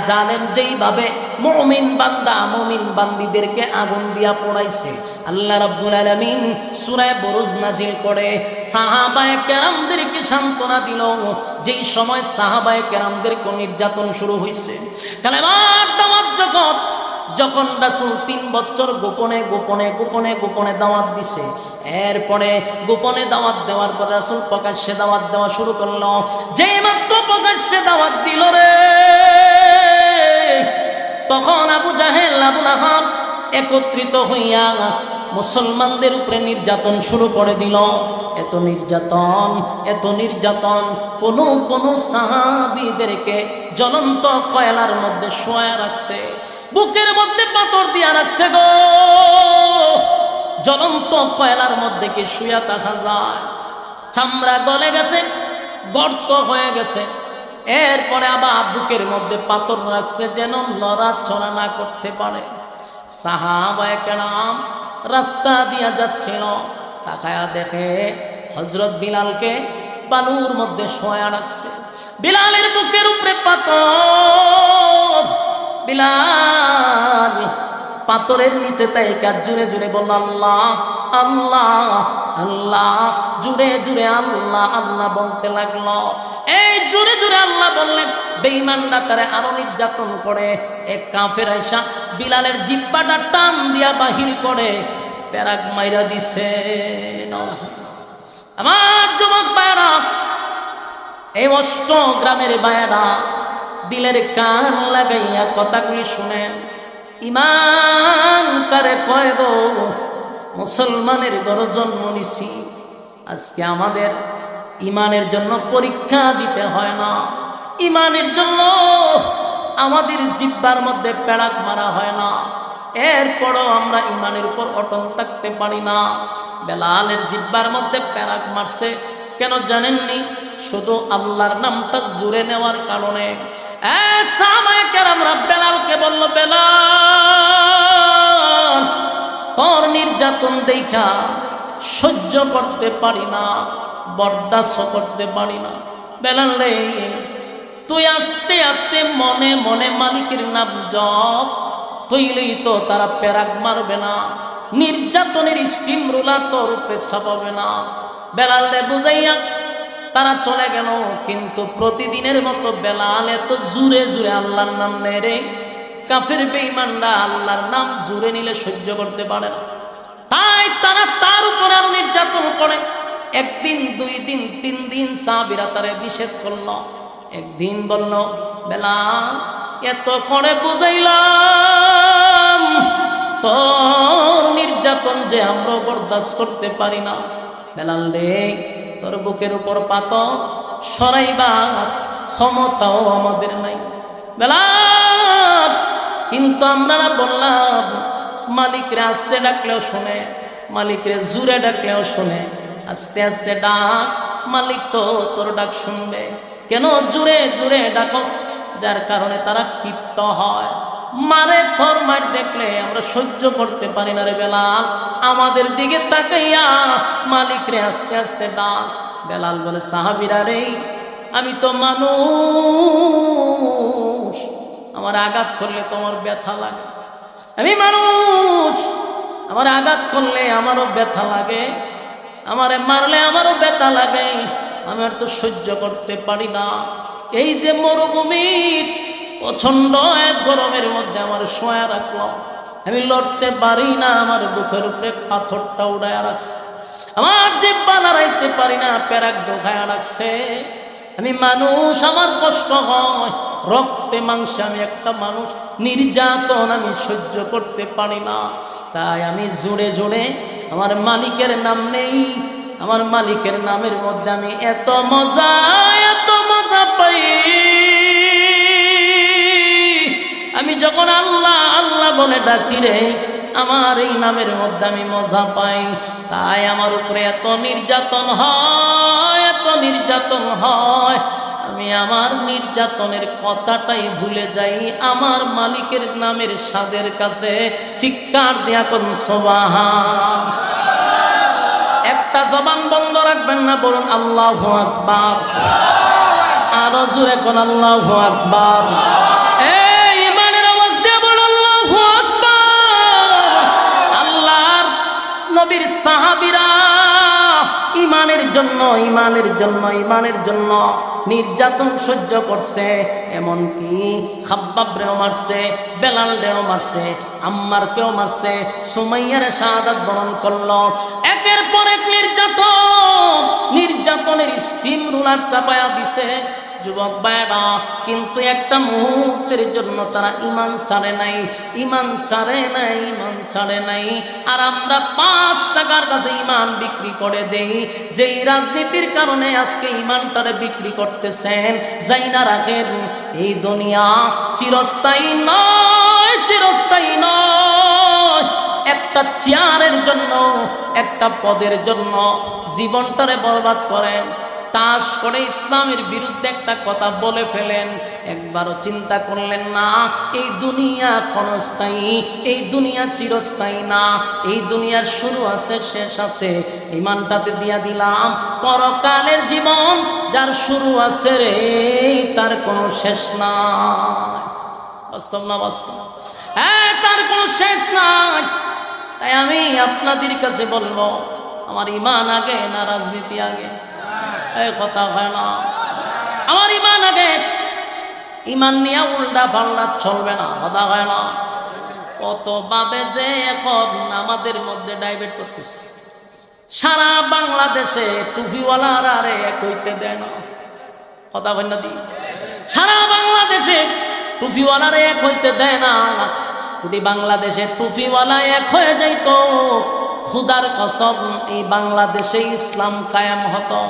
জানেন যেইভাবে মুমিন বান্দা মুমিন বান্দিদেরকে আগুন দিয়া পোড়াইছে, আল্লাহ রাব্বুল আলামিন সূরা বুরুজ নাজিল করে সাহাবায়ে কেরামদেরকে সান্ত্বনা দিল। যেই সময় সাহাবায়ে কেরামদেরকে নির্যাতন শুরু হয়েছে, কালেমার দাওয়াত যখন রাসূল 3 বছর গোপনে গোপনে গোপনে গোপনে দাওয়াত দিছে, এরপরে গোপনে দাওয়াত দেওয়ার পর রাসূল প্রকাশ্যে দাওয়াত দেওয়া শুরু করলো। যেই মাত্র প্রকাশ্যে দাওয়াত দিল রে, তখন আবু জাহেল আবু লাহাব একত্রিত হইয়া মুসলমানদের উপরে নির্যাতন শুরু করে দিল। এত নির্যাতন এত নির্যাতন, কোন সাহাবীদেরকে জ্বলন্ত কয়লার মধ্যে শোয়া রাখছে, বুকের মধ্যে পাথর দিয়া রাখছে গো। জ্বলন্ত কয়লার মধ্যে কি শুয়া থাকা যায়? চামড়া গলে গেছে, গর্ত হয়ে গেছে। এরপরে আবার বুকের মধ্যে পাথর রাখছে যেন নড়াচড়া না করতে পারে। সাহাবায়ে কেরাম রাস্তা দিয়া যাচ্ছিল, তাকায়া দেখে হযরত বিলালকে বালুর মধ্যে শোয়া রাখছে, বিলালের বুকের উপরে পাথর। বিলাল পাথরের নিচে তাইকা জুড়ে জুড়ে বলল আল্লাহ আল্লাহ আল্লাহ, জুড়ে জুড়ে আল্লাহ আল্লাহ বলতে লাগলো। এই জুড়ে জুড়ে আল্লাহ বললেন, বেঈমানরা তারে আরো নির্যাতন করে। এক কাফের আইসা বিলালের জিহ্বাটা টান দিয়া বাহির করে পেরাক মাইরা দিছে। আমার যুবক ভাইরা, এই অষ্ট গ্রামের ভাইরা দিলের কান লাগাইয়া কথাগুলি শুনেন। ইমান তারে কয় গো, মুসলমানের ঘরে জন্ম নিছি, আজকে আমাদের ইমানের জন্য পরীক্ষা দিতে হয় না, ইমানের জন্য আমাদের জিহ্বার মধ্যে পেড়াক মারা হয় না, এরপরও আমরা ইমানের উপর অটল থাকতে পারি না। বেলালের জিহ্বার মধ্যে পেড়াক মারছে কেন জানেননি? শুধু আল্লাহর নামটা জুড়ে নেওয়ার কারণে। সাহাবায়ে কেরামরা বেলালকে বলল, বেলাল তোর নির্যাতন দেখা সহ্য করতে পারি না, বরদাস্ত করতে পারি না। বেলাল রে, তুই আস্তে আস্তে মনে মনে মালিকের নাম জপ, তুইলেই তো তারা পেরাক মারবে না, নির্যাতনের স্টিম রুলার তোর উপরে চাপাবে না। বেলাল রে বুঝাইয়া তারা চলে গেল। কিন্তু প্রতিদিনের মতো বেলাল এত জুড়ে জুড়ে আল্লাহর নাম নেয় রে, কাফের বেঈমানরা আল্লাহর নাম জুড়ে নিলে সহ্য করতে পারে না, তাই তারা তার উপরে আরো নির্যাতন করে। একদিন, 2 দিন, 3 দিন সাহাবীরা তারে নিষেধ করলো। একদিন বলল, বেলাল এত করে বুঝাইলাম, তোর নির্যাতন যে আমরা বরদাস্ত করতে পারি না। বেলাল রে, তোর বুকের উপর পাথর সরাইবার ক্ষমতাও আমাদের নাই বেলাল। কিন্তু আমরা বললাম, মালিকরে আস্তে ডাকলেও শোনে, মালিকরে জুড়ে ডাকলেও শোনে, আস্তে আস্তে ডাক, মালিক তো তোর ডাক শুনবে। কেন জুড়ে জুড়ে ডাকস? যার কারণে তারা ক্ষিপ্ত হয়, মারে তোর মার দেখলে আমরা সহ্য করতে পারি না রে বেলাল, আমাদের দিকে তাকাইয়া মালিকরে আস্তে আস্তে ডাক। বেলাল বলে, সাহাবীরা রে, আমি তো মানুষ, আমার আঘাত করলে তোমার ব্যথা লাগে, আমি মানুষ, আমার আঘাত করলে আমারও ব্যথা লাগে, আমারে মারলে আমারও ব্যথা লাগে, আমি আর তো সহ্য করতে পারি না। এই যে মরুভূমির প্রচন্ড এক গরমের মধ্যে আমার শোয়া রাখলো, আমি লড়তে পারি না, আমার বুকের উপরে পাথরটা উড়ায় রাখছে, আমার জিহ্বা নাড়াইতে পারি না, পেরাক ঢোকায় রাখছে। আমি মানুষ, আমার কষ্ট হয়, রক্তে মাংসে আমি একটা মানুষ, নির্যাতন আমি সহ্য করতে পারি না। তাই আমি জোরে জোরে আমার মালিকের নাম নেই, আমার মালিকের নামের মধ্যে আমি এত মজা পাই। আমি যখন আল্লাহ আল্লাহ বলে ডাকি রে, আমার এই নামের মধ্যে আমি মজা পাই। তাই আমার উপরে এত নির্যাতন হয়, এত নির্যাতন হয়, আমি আমার নির্যাতনের কথাটাই ভুলে যাই, আমার মালিকের নামের স্বাদের কাছে চিৎকার দিয়া কোন সুবহান। একটা জবান বন্ধ রাখবেন না, বলুন আল্লাহু আকবার, আরো জোরে কোন আল্লাহু আকবার। এই ইমানের আওয়াজ দিয়ে বলুন আল্লাহু আকবার। আল্লাহর নবীর সাহাবীরা ইমানের জন্য নির্যাতন সহ্য করছে, এমনকি খাব্বাবরেও মারছে, বেলালরেও মারছে, আম্মারকেও মারছে, সুমাইয়ার শাহাদাত বরণ করলো। একের পর এক নির্যাতনের স্টিম রুলার চাপায়া দিছে যুবক ভাইরা। কিন্তু একটা মুহূর্তের জন্য তারা ইমান ছাড়ে নাই। আর আমরা 5 টাকার কাছে ইমান বিক্রি করে দেই। যেই রাজনীতির কারণে আজকে ইমানটারে বিক্রি করতেছেন, জাইনা রাখেন এই দুনিয়া চিরস্থায়ী নয়। একটা চেয়ারের জন্য, একটা পদের জন্য জীবনটারে বরবাদ করেন, তাস করে ইসলামের বিরুদ্ধে একটা কথা বলে ফেলেন, একবারও চিন্তা করলেন না এই দুনিয়া ক্ষণস্থায়ী, এই দুনিয়া চিরস্থায়ী না, এই দুনিয়ার শুরু আছে শেষ আছে। ইমানটাতে দিয়া দিলাম, পরকালের জীবন যার শুরু আছে রে, তার কোনো শেষ নাই। বাস্তব না বাস্তব? হ্যাঁ, তার কোনো শেষ নাই। তাই আমি আপনাদের কাছে বলবো, আমার ইমান আগে না রাজনীতি আগে? এই কথা হয় না, আমার ইমান আগে। ইমান নিয়ে উল্টা পাল্টা চলবে না, কথা হয় না। কত ভাবে যে এখন আমাদের মধ্যে ডাইভার্ট করতেছে, সারা বাংলাদেশে টুপিওয়ালারা রে এক হইতে দেয় না, কথা বল না দি। সারা বাংলাদেশে টুপিওয়ালারে এক হইতে দেয় না। যদি বাংলাদেশে টুপিওয়ালা এক হয়ে যাইতো, খুদার কসম এই বাংলাদেশে ইসলাম কায়েম হতো।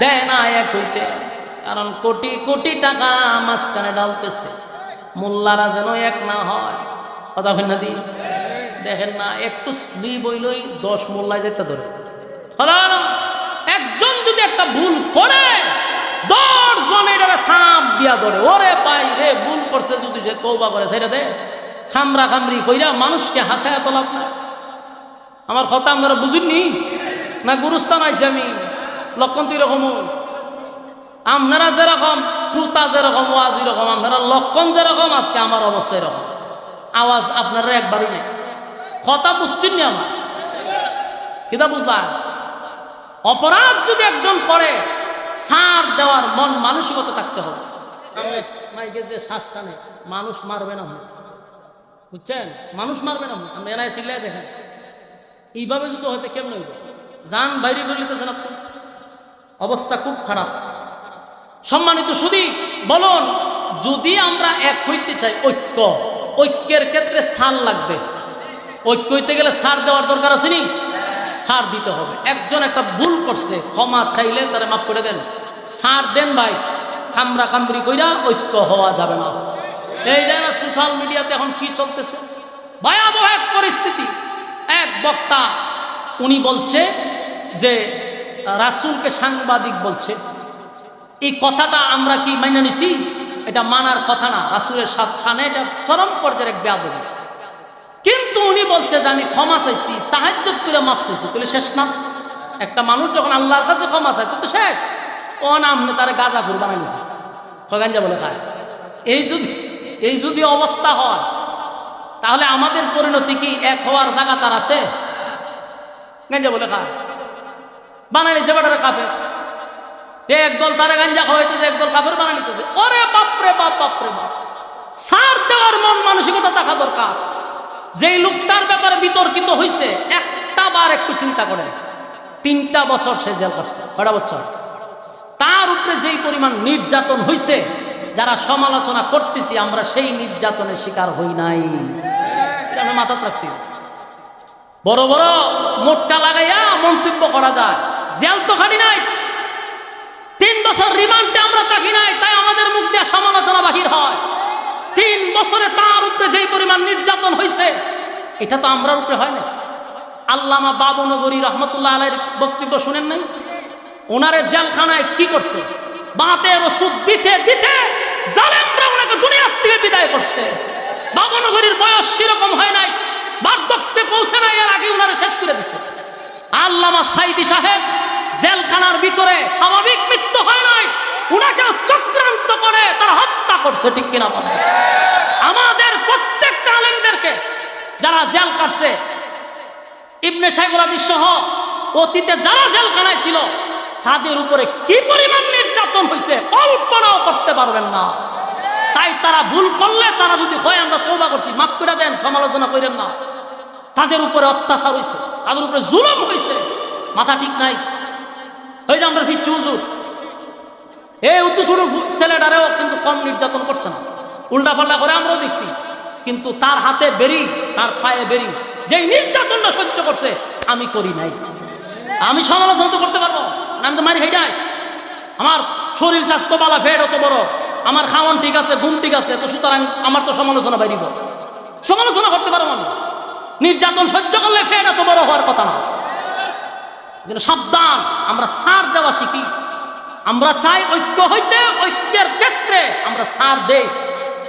দেয় না এক হইতে, কারণ কোটি কোটি টাকা মাঝখানে ডালতেছে, মোল্লারা যেন এক না হয়, কথা বল না দি। দেখেন না, একটু স্লিপ হইলই 10 মোল্লায় যেতে ধরে। একজন যদি একটা ভুল করে 10 জনের সাপ দিয়া ধরে, ওরে পাই রে ভুল করছে, যদি যে তওবা করে সেটা দে খামরা খামরি কইরা মানুষকে হাসায় তোলা। আমার কথা আপনারা বুঝুননি না? গুরুস্থান আইছি আমি, লক্ষণ তুই রকম আপনারা যেরকম, শ্রোতা যেরকম, ওয়াজ এরকম, আপনারা লক্ষণ যেরকম, আজকে আমার অবস্থা এরকম। আওয়াজ আপনারা একবারই নেই, কথা বুঝছেন নি? আমার কিতা বুঝলা? অপরাধ যদি একজন করে, ছাড় দেওয়ার মন মানসিকতা থাকতে হবে। শ্বাস টানে, মানুষ মারবে না, বুঝছেন? মানুষ মারবে না, আপনি এনাই সিলাই দেখেন। এইভাবে যদি হয়তো কেমন হইব, যান বাইরে করে নিতেছেন আপনি, অবস্থা খুব খারাপ। সম্মানিত শুধু বলুন, যদি আমরা এক হইতে চাই, ঐক্যের ক্ষেত্রে ছাড় লাগবে। ঐক্য হইতে গেলে ছাড় দেওয়ার দরকার আছে নি? ছাড় দিতে হবে। একজন একটা ভুল করছে, ক্ষমা চাইলে তারা মাফ করে দেন, ছাড় দেন ভাই। কামরা কামড়ি কইরা ঐক্য হওয়া যাবে না। এই যে না সোশ্যাল মিডিয়াতে এখন কি চলতেছে, ভয়াবহ এক পরিস্থিতি। এক বক্তা উনি বলছে যে রাসূলকে সাংবাদিক বলছে। এই কথাটা আমরা কি মাইনা নিছি? এটা মানার কথা না, রাসূলের শানে এটা চরম পর্যায়ের এক বেয়াদবি। কিন্তু উনি বলছে যে আমি ক্ষমা চাইছি, তাহাজ্জুদ করে মাফ চাইছি, তাহলে শেষ না? একটা মানুষ যখন আল্লাহর কাছে ক্ষমা চায় তো শেষ। ও না, আপনি তারা গাঁজা ঘুর বানাই নিছে, গাঞ্জা বলে খায়। এই যদি অবস্থা হয়, তাহলে আমাদের পরিণতি কি এক হওয়ার জায়গা তার আছে? গাঞ্জা বলে খায়, বানাই নিছে বেটারে কাফের। একদল তারা গাঞ্জা খাওয়াইতেছে, একদল কাফের বানাই নিতেছে। ওরে বাপরে বাপ, বাপরে বাপ! ছাড় দেওয়ার মন মানসিকতা থাকা দরকার। যেই লোকটার ব্যাপারে বিতর্কিত হয়েছে, একটা বার একটু চিন্তা করেন, 3টা বছর সে জেল করছে, কয়টা বছর? তার উপরে যেই পরিমাণ নির্যাতন হয়েছে, যারা সমালোচনা করতেছি আমরা সেই নির্যাতনের শিকার হই নাই। আমরা মাথা রাখতে, বড় বড় মোটটা লাগাইয়া মন্তব্য করা যায়, জেল তো খাটি নাই, 3 বছর রিমান্ডে আমরা থাকি নাই, তাই আমাদের মুখ দিয়ে সমালোচনা বাহির হয়। 3 বছরে তার উপরে যেই পরিমাণ নির্যাতন হয়েছে, এটা তো আমরার উপরে হয় না। আল্লামা বাবনগরী রহমতুল্লাহ আলাইহির বক্তব্য শুনেন নাই? ওনারে জেলখানায় কি করছে? বাতের ওষুধ দিতে দিতে জালেমরা ওনাকে দুনিয়ার থেকে বিদায় করছে। বাবনগরীর বয়স সেরকম হয় নাই, বার্ধক্যে পৌঁছে নাই, এর আগে ওনারে শেষ করে দিছে। আল্লামা সাইদি সাহেব জেলখানার ভিতরে স্বাভাবিক মৃত্যু হয় নাই, উনাকে চক্রান্ত করে তারা হত্যা করছে, ঠিক কিনা বলেন? আমাদের প্রত্যেকটা আলেমদেরকে যারা জেল কাটছে, ইবনে শাইখুল হাদিস সহ অতীতে যারা জেলখানায় ছিল, তাদের উপরে কি পরিমাণ নির্যাতন হয়েছে কল্পনাও করতে পারবেন না। তাই তারা ভুল করলে, তারা যদি হয় আমরা তওবা করছি, মাফ করে দেন, সমালোচনা করেন না। তাদের উপরে অত্যাচার হয়েছে, তাদের উপরে জুলুম হয়েছে, মাথা ঠিক নাই। ওই যে আমরা ফিরছি হুজুর, এই উদ্দুসুর ছেলেটারেও কিন্তু কম নির্যাতন করছে না, উল্টা পাল্টা করে আমরাও দেখছি। কিন্তু তার হাতে বেরি, তার পায়ে বেরি, যেই নির্যাতনটা সহ্য করছে আমি করি নাই। আমি সমালোচনা তো করতে পারবো না, আমি তো মারি খাই নাই। আমার শরীর স্বাস্থ্য বালা, ফেট অত বড়, আমার খাওয়ান ঠিক আছে, ঘুম ঠিক আছে, তো সুতরাং আমার তো সমালোচনা বাইরিব, সমালোচনা করতে পারবো না। নির্যাতন সহ্য করলে ফেট এত বড় হওয়ার কথা না। সাবধান, আমরা ছাড় দেওয়া শিখি। আমরা চাই ঐক্য হইতে, ঐক্যের ক্ষেত্রে আমরা ছাড় দেই,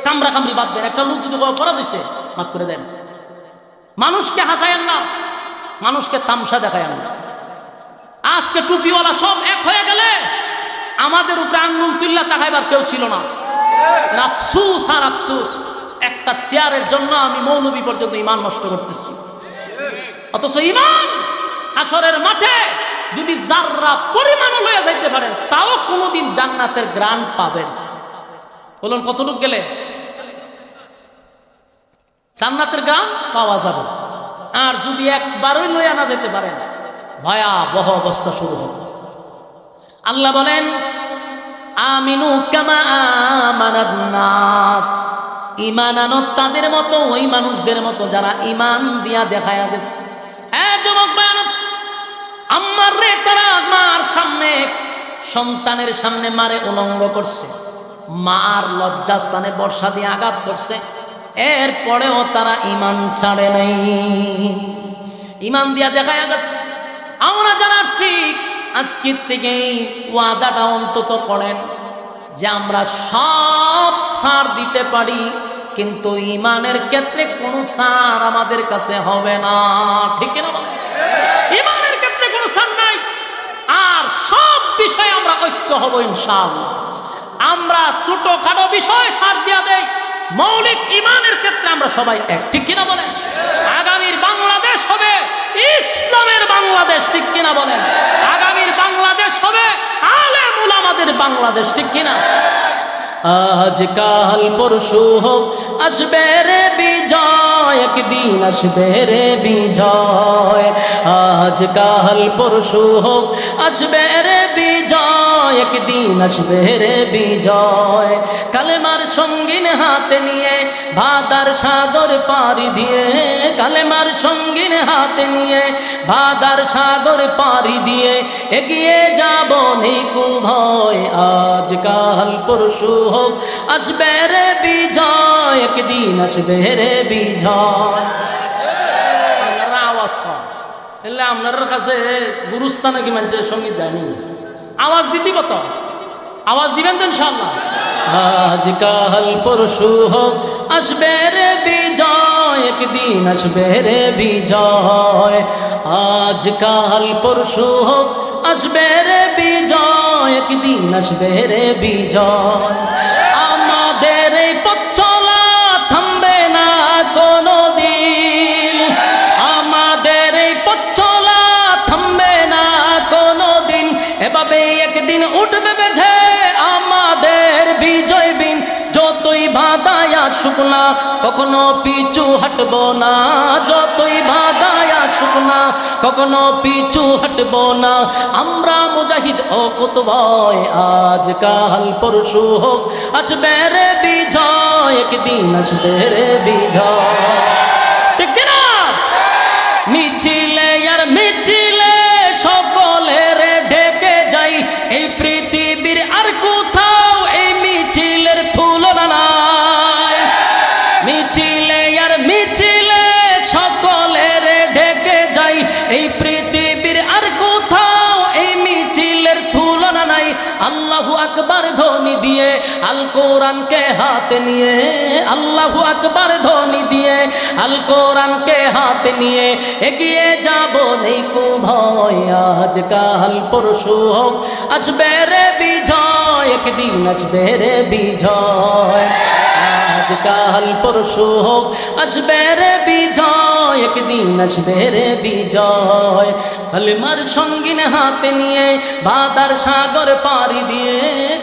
কামরা কামড়ি বাদ দেন। একটা লোক যদি অপরাধ হয়েছে, মাফ করে দেন। মানুষকে হাসায়েন না, মানুষকে তামসা দেখায়েন না। আজকে টুপিওয়ালা সব এক হয়ে গেলে আমাদের উপরে আঙ্গুল তুল্লা তাকাইবার কেউ ছিল না। আফসুস আর আফসুস, একটা চেয়ারের জন্য আমি মৌলবী পর্যন্ত ইমান নষ্ট করতেছি। অথচ ইমান হাসরের মাঠে যদি যাররা পরিমাণ লইয়া যাইতে পারেন, তাও কোনোদিন জান্নাতের গ্রান্ট পাবেন। বলুন কতটুকু গেলে জান্নাতের গ্রান্ট পাওয়া যাবে? আর যদি একবারই লইয়া না যেতে পারেন, ভয়াবহ অবস্থা শুরু হবে। আল্লাহ বলেন আমিনু কামা আমানান নাস, ঈমান আনো তাদের মতো, ওই মানুষদের মতো যারা ঈমান দিয়া দেখায়া গেছে। যুবক ভাই, আম্মার রে তারা মার সামনে, সন্তানের সামনে মারে উলঙ্গ করছে, মার লজ্জাস্থানে বর্ষা দিয়ে আঘাত করছে, এরপরেও তারা ঈমান ছাড়ে নাই, ঈমান দিয়া দেখায়া গেছে। আমরা যারা আসছি আজকের থেকে ওয়াদাটা অন্তত করেন যে আমরা সব ছাড় দিতে পারি, কিন্তু ঈমানের ক্ষেত্রে কোনো ছাড় আমাদের কাছে হবে না। ঠিক না? ঈমানের ক্ষেত্রে কোনো ছাড় নাই, আর সব বিষয়ে আমরা ঐক্য হব ইনশাআল্লাহ। আমরা ছোটখাটো বিষয় ছাড় দিয়া দেই, মৌলিক ঈমানের ক্ষেত্রে আমরা সবাই এক। ঠিক কিনা বলেন? আগামীর বাংলাদেশ হবে ইসলামের বাংলাদেশ। ঠিক কিনা বলেন? আগামীর বাংলাদেশ হবে আলেম উলামাদের বাংলাদেশ। ঠিক কিনা? আজ কাল পরশু হোক আসবে রে বিজয়, একদিন আসবে রে বিজয়। আজ কাল পরশু হোক আসবে রে বিজয়, একদিন আসবে রে বিজয়। কালেমার সঙ্গিন হাতে নিয়ে ভাদার সাগর পাড়ি দিয়ে, কালেমার সঙ্গিন হাতে নিয়ে ভাদার সাগর পাড়ি দিয়ে এগিয়ে যাব নিকু ভয়। আজ কাল পরশু হোক আসবে রে বিজয়, একদিন আসবে রে বিজয়। আপনারা আওয়াজ কর, এলে আপনার কাছে গুরুস্থানে কি মানছে সঙ্গীত দেয়নি, আওয়াজ দিতে কত, আওয়াজ দিবেন তো ইনশাআল্লাহ। আজ কাল পরশু হোক আসবে রে বিজয়, একদিন আসবে রে বিজয়। আজ কাল পরশু হোক আসবে রে বিজয়, একদিন আসবে রে বিজয়। আমাদের এই পথ চলা থামবে না কোনো দিন, আমাদের এই পথ চলা থামবে না কোনো দিন। এভাবে একদিন উঠবে বেঝে আমাদের বিজয় বিন। যতই বাধায় আসুক না কখনো পিছু হাঁটব না, যতই বাধায় আসুক না কখনো পিছু হাঁটব না। আমরা মুজাহিদ ও কুতবায়, আজ কাল পরশু হোক আসবে রে বিজয়, একদিন আসবে রে বিজয়। ঠিক না? মিছিলে আর মিছিলে সকলের ঢেকে যাই, এই পৃথিবীর আর কোথাও এই মিছিলের তুলনা নাই। মিছিলে আর মিছিলে সকলের ঢেকে যাই, এই পৃথিবীর আর কোথাও এই মিছিলের তুলনা নাই। আল্লাহু আকবার ধ্বনি দিয়ে আল কোরআনকে হাতে নিয়ে, আল্লাহু আকবার ধ্বনি দিয়ে আল কোরআনকে হাতে নিয়ে এগিয়ে যাব নিকু ভয়। আজ কাল পরশু হোক আসবে রে বিজয়, একদিন আসবে রে বিজয়। আজ কাল পরশু হোক আসবে রে বিজয়, একদিন আসবে রে বিজয়। কালেমার সঙ্গিন হাতে নিয়ে বাদার সাগর পাড়ি দিয়ে,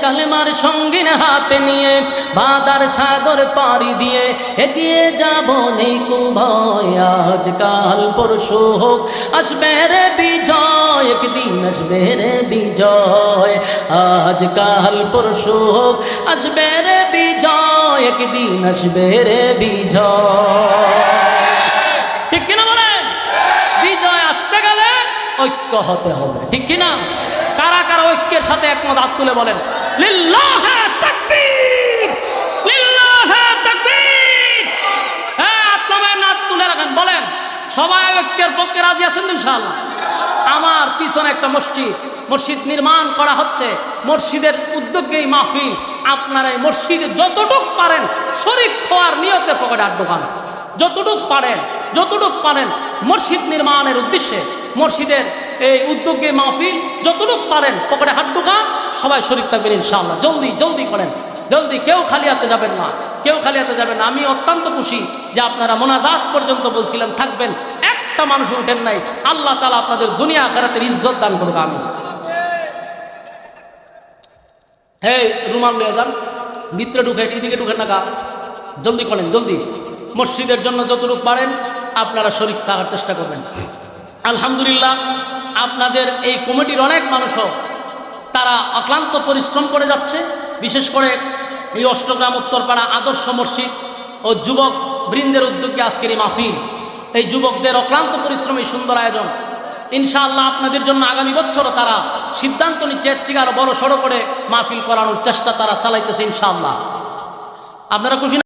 কালেমার সঙ্গিন হাতে নিয়ে বাদার সাগর পাড়ি দিয়ে এগিয়ে যাব নিকু ভয়। আজ কাল পরশু হোক আসবে রে বিজয়, একদিন আসবে রে বিজয়। আজ কাল পরশু হোক আসবে রে বিজয়, একদিন আসবে রে বিজয়। ঠিক কিনা বলেন? বিজয় আসতে গেলে ঐক্য হতে হবে। ঠিক কিনা? কারা কারা ঐক্যের সাথে একমত হাত তুলে বলেন লিল্লাহে তাকবীর, লিল্লাহে তাকবীর। হ্যাঁ, আপনারা হাত তুলে রাখেন, বলেন সবাই ঐক্যের পক্ষে রাজি আছেন ইনশাআল্লাহ। আমার পিছনে একটা মসজিদ নির্মাণ করা হচ্ছে, মসজিদের উদ্যোগেই মাহফিল। আপনারা এই মসজিদে যতটুক পারেন শরীক হওয়ার নিয়তে পকেটে হাত ঢোকান, যতটুক পারেন মসজিদ নির্মাণের উদ্দেশ্যে, মসজিদের এই উদ্যোগে মাহফিল যতটুক পারেন পকেটে হাত ঢোকান, সবাই শরীক থাকবেন ইনশাআল্লাহ। জলদি করেন, জলদি, কেউ খালি হাতে যাবেন না, কেউ খালি হাতে যাবেন না। আমি অত্যন্ত খুশি যে আপনারা মোনাজাত পর্যন্ত বলছিলেন থাকবেন, একটা মানুষ উঠেন নাই। আল্লাহ তাআলা আপনাদের দুনিয়া আখিরাতের ইজ্জত দান করুক, আমিন। এই রুমাল নিয়ে যান, ভিতরে ঢুকেন, এদিকে ঢুকেন না গা, জলদি করেন, জলদি। মসজিদের জন্য যতটুকু পারেন আপনারা শরীক থাকার চেষ্টা করবেন। আলহামদুলিল্লাহ, আপনাদের এই কমিটির অনেক মানুষও তারা অক্লান্ত পরিশ্রম করে যাচ্ছে। বিশেষ করে এই অষ্টগ্রাম উত্তরপাড়া আদর্শ মসজিদ ও যুবক বৃন্দের উদ্যোগে আজকের এই মাহফিল, এই যুবকদের অক্লান্ত পরিশ্রমী সুন্দর আয়োজন। ইনশাআল্লাহ আপনাদের জন্য আগামী বছরও তারা সিদ্ধান্ত নিচ্ছে এর থেকে আরো বড় সড়ো করে মাহফিল করানোর চেষ্টা তারা চালাইতেছে ইনশাআল্লাহ। আপনারা খুশি?